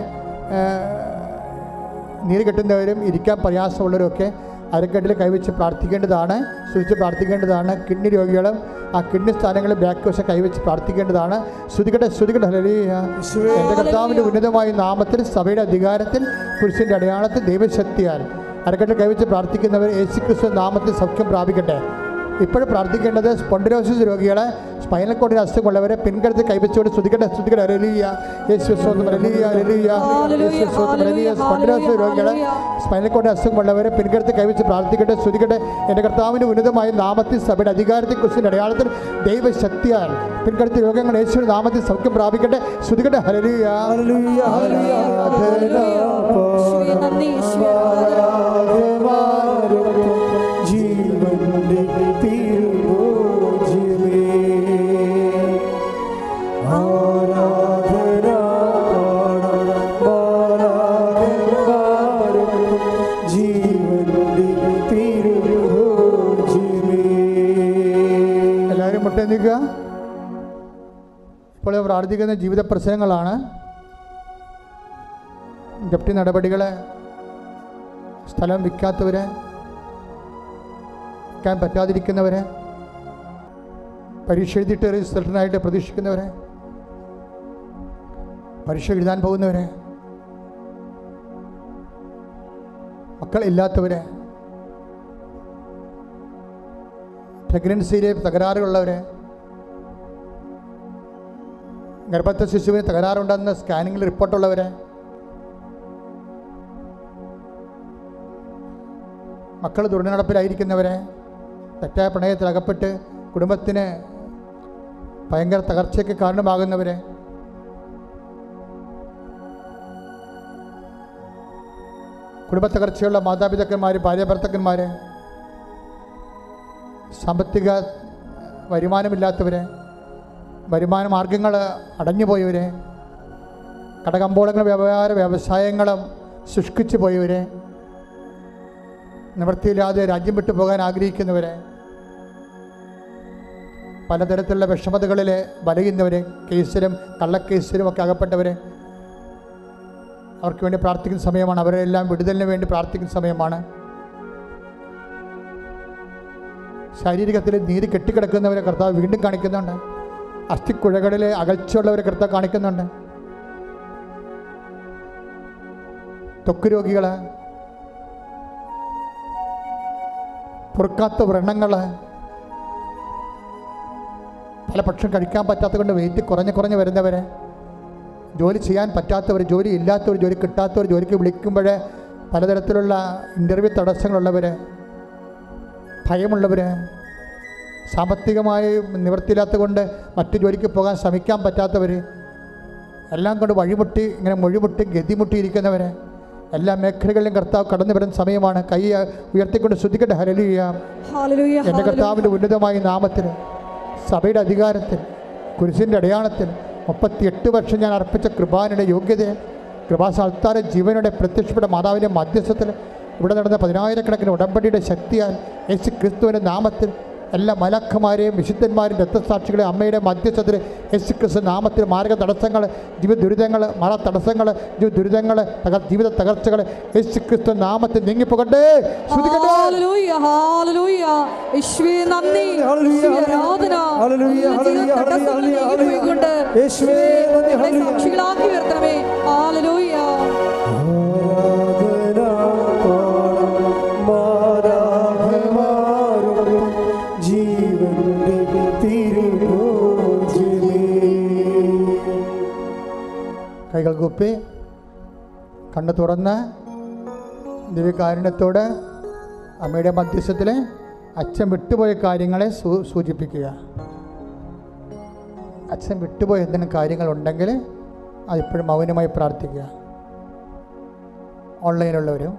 നീര് കെട്ടുന്നവരും ഇരിക്കാൻ പ്രയാസമുള്ളവരൊക്കെ അരക്കെട്ടിൽ കൈവച്ച് പ്രാർത്ഥിക്കേണ്ടതാണ്, സ്തുതിച്ച് പ്രാർത്ഥിക്കേണ്ടതാണ്. കിഡ്നി രോഗികളും ആ കിഡ്നി സ്ഥാനങ്ങളിൽ ബാക്ക് വശം കൈവച്ച് പ്രാർത്ഥിക്കേണ്ടതാണ്. ശ്രുതികട്ടെ ഹല്ലേലൂയ. എൻ്റെ കർത്താവിൻ്റെ ഉന്നതമായ നാമത്തിൽ, സഭയുടെ അധികാരത്തിൽ, കുരിശിൻ്റെ അടയാളത്തിൽ, ദൈവശക്തിയാൽ അരക്കെട്ടിൽ കൈവച്ച് പ്രാർത്ഥിക്കുന്നവർ യേശുക്രിസ്തു നാമത്തിൽ സൗഖ്യം പ്രാപിക്കട്ടെ. ഇപ്പോൾ പ്രാർത്ഥിക്കേണ്ടത് സ്പോണ്ടിലോസിസ് രോഗികളെ, സ്പൈനൽ കോഡിന് അസുഖമുള്ളവരെ പിൻകഴുത്തിൽ കൈവച്ചുകൊണ്ട് സ്തുതിക്കട്ടെ. ഹല്ലേലൂയ. സ്പോണ്ടിലോസിസ് രോഗികളെ, സ്പൈനൽ കോഡിന് അസുഖമുള്ളവരെ പിൻകഴുത്തിൽ കൈവച്ച് പ്രാർത്ഥിക്കട്ടെ. സ്തുതിക്കട്ടെ. എൻ്റെ കർത്താവിൻ്റെ ഉന്നതമായ നാമത്തിൽ, സഭയുടെ അധികാരത്തിൽ, കുരിശിൻ്റെ അടയാളത്തിൽ, ദൈവശക്തിയാൽ പിൻകഴുത്തി രോഗങ്ങൾ യേശുവിന്റെ നാമത്തിൽ സൗഖ്യം പ്രാപിക്കട്ടെ. സ്തുതിക്കട്ടെ. ഹല്ലേലൂയ. ഹല്ലേലൂയ. പ്രാർത്ഥിക്കുക. ഇപ്പോൾ പ്രാർത്ഥിക്കുന്ന ജീവിത പ്രശ്നങ്ങളാണ്. ജപ്തി നടപടികൾ, സ്ഥലം വിൽക്കാത്തവരെ, വിൽക്കാൻ പറ്റാതിരിക്കുന്നവരെ, പരീക്ഷ എഴുതിയിട്ട് റിസൾട്ടിനായിട്ട് പ്രതീക്ഷിക്കുന്നവരെ, പരീക്ഷ എഴുതാൻ പോകുന്നവരെ, മക്കളില്ലാത്തവരെ, പ്രഗ്നൻസിയിലെ തകരാറുള്ളവരെ, ഗർഭസ്ഥ ശിശുവിന് തകരാറുണ്ടെന്ന് സ്കാനിങ്ങിൽ റിപ്പോർട്ടുള്ളവരെ, മക്കൾ ദുർനടപ്പിലായിരിക്കുന്നവരെ, തെറ്റായ പ്രണയത്തിൽ അകപ്പെട്ട് കുടുംബത്തിന് ഭയങ്കര തകർച്ചയ്ക്ക് കാരണമാകുന്നവരെ, കുടുംബ തകർച്ചയുള്ള മാതാപിതാക്കന്മാർ, ഭാര്യാഭർത്താക്കന്മാർ, സാമ്പത്തിക വരുമാനമില്ലാത്തവരെ, വരുമാന മാർഗങ്ങൾ അടഞ്ഞുപോയവരെ, കടകമ്പോളങ്ങൾ വ്യവസായങ്ങളും ശുഷ്കിച്ചു പോയവരെ, നിവൃത്തിയില്ലാതെ രാജ്യം വിട്ടു പോകാൻ ആഗ്രഹിക്കുന്നവരെ, പലതരത്തിലുള്ള വിഷമതകളിൽ വലയുന്നവരെ, കേസിലും കള്ളക്കേസിലും ഒക്കെ അകപ്പെട്ടവരെ, അവർക്ക് വേണ്ടി പ്രാർത്ഥിക്കുന്ന സമയമാണ്. അവരെല്ലാം വിടുതലിന് വേണ്ടി പ്രാർത്ഥിക്കുന്ന സമയമാണ്. ശാരീരികത്തിൽ നീര് കെട്ടിക്കിടക്കുന്നവരെ കർത്താവ് വീണ്ടും കാണിക്കുന്നുണ്ട്. അസ്ഥിക്കുഴകളിൽ അകൽച്ചയുള്ളവരെ കർത്താവ് കാണിക്കുന്നുണ്ട്. ത്വക്ക് രോഗികൾ, പൊറുക്കാത്ത വ്രണങ്ങൾ, പല പക്ഷം കഴിക്കാൻ പറ്റാത്തത് കൊണ്ട് വെയിറ്റ് കുറഞ്ഞ് വരുന്നവരെ, ജോലി ചെയ്യാൻ പറ്റാത്തവർ, ജോലി ഇല്ലാത്തവർ, ജോലി കിട്ടാത്തവർ, ജോലിക്ക് വിളിക്കുമ്പോൾ പലതരത്തിലുള്ള ഇൻ്റർവ്യൂ തടസ്സങ്ങളുള്ളവർ, ഭയമുള്ളവർ, സാമ്പത്തികമായി നിവൃത്തിയില്ലാത്തത് കൊണ്ട് മറ്റു ജോലിക്ക് പോകാൻ ശ്രമിക്കാൻ പറ്റാത്തവർ, എല്ലാം കൊണ്ട് ഇങ്ങനെ മൊഴിമുട്ടി ഗതിമുട്ടിയിരിക്കുന്നവർ, എല്ലാ മേഖലകളിലും കർത്താവ് കടന്നു വരുന്ന സമയമാണ്. കൈ ഉയർത്തിക്കൊണ്ട് ശ്രദ്ധിക്കട്ടെ. ഹല്ലേലൂയ. എൻ്റെ കർത്താവിൻ്റെ ഉന്നതമായ നാമത്തിൽ, സഭയുടെ അധികാരത്തിൽ, കുരിശിൻ്റെ അടയാളത്തിൽ 38 വർഷം ഞാൻ അർപ്പിച്ച കൃപാനയുടെ യോഗ്യതയെ, കൃപാസാൽത്താര ജീവനോടെ പ്രത്യക്ഷപ്പെട്ട മാതാവിൻ്റെ മധ്യസ്ഥത്തിൽ ഇവിടെ നടന്ന 10,000-കണക്കിന് ഉടമ്പടിയുടെ ശക്തിയാൽ യേശു ക്രിസ്തുവിൻ്റെ നാമത്തിൽ എല്ലാ മലക്കന്മാരെയും വിശുദ്ധന്മാരും രക്തസാക്ഷികളെ അമ്മയുടെ മധ്യസ്ഥത്തിൽ യേശു ക്രിസ്തു നാമത്തിൽ മാർഗ തടസ്സങ്ങൾ, ജീവിത ദുരിതങ്ങൾ, മഴ തടസ്സങ്ങൾ, ജീവിത ജീവിത തകർച്ചകൾ യേശു ക്രിസ്തു നാമത്തിൽ നീങ്ങിപ്പോകട്ടെ. സാക്ഷികളാക്കി ഉയർത്തണമേ. ഹല്ലേലൂയ. കൈകൾ കൂപ്പി കണ്ണ് തുറന്ന് ദിവ്യകാരുണ്യത്തോട് അമ്മയുടെ മധ്യസ്ഥത്തിൽ അച്ഛൻ വിട്ടുപോയ കാര്യങ്ങളെ സൂചിപ്പിക്കുക. അച്ഛൻ വിട്ടുപോയ എന്തെങ്കിലും കാര്യങ്ങളുണ്ടെങ്കിൽ അതിപ്പോഴും മൗനമായി പ്രാർത്ഥിക്കുക. ഓൺലൈനുള്ളവരും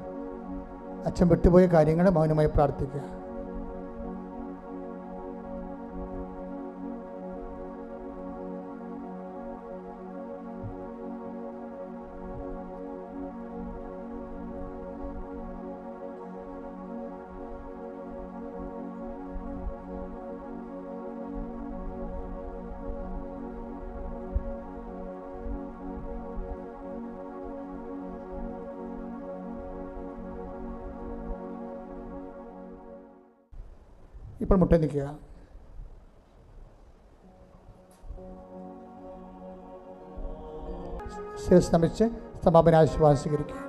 അച്ഛൻ വിട്ടുപോയ കാര്യങ്ങൾ മൗനമായി പ്രാർത്ഥിക്കുക. ഇപ്പോൾ മുട്ട നിൽക്കുക. ശിരസ് നമിച്ച് സമാപനാശീർവാദം സ്വീകരിക്കുക.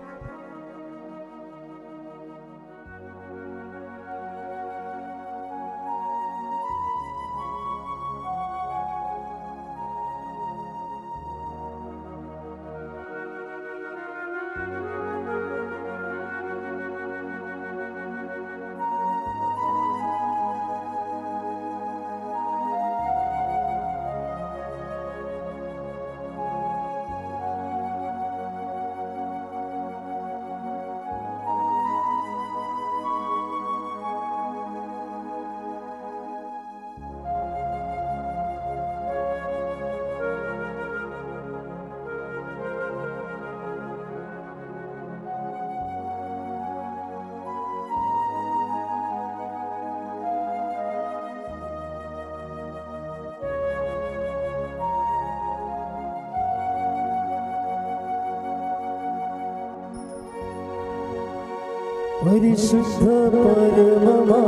പരിശുദ്ധ പരമമാ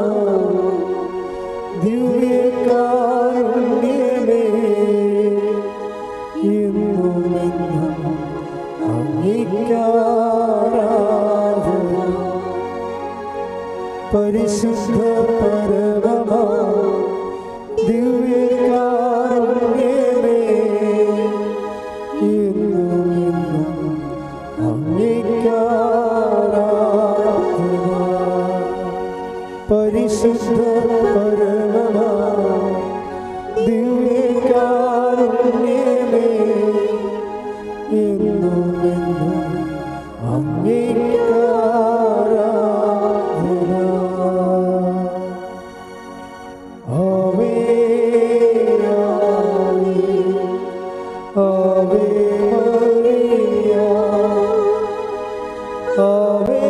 ദിവ്യകാരുണ്യമേ എന്നുമെന്നും അങ്ങേയ്ക്കാരാധന. പരിശുദ്ധ പരമമാ ദിവ്യകാരുണ്യമേ എന്നുമെന്നും അങ്ങേയ്ക്കാരാധന. പരിശുദ്ധ പരമമാ ദിവ്യകാരുണ്യമേ എന്നുമെന്നും അങ്ങേയ്ക്കാരാധന. ആവേ ആവേ ആവേ മരിയ ആവേ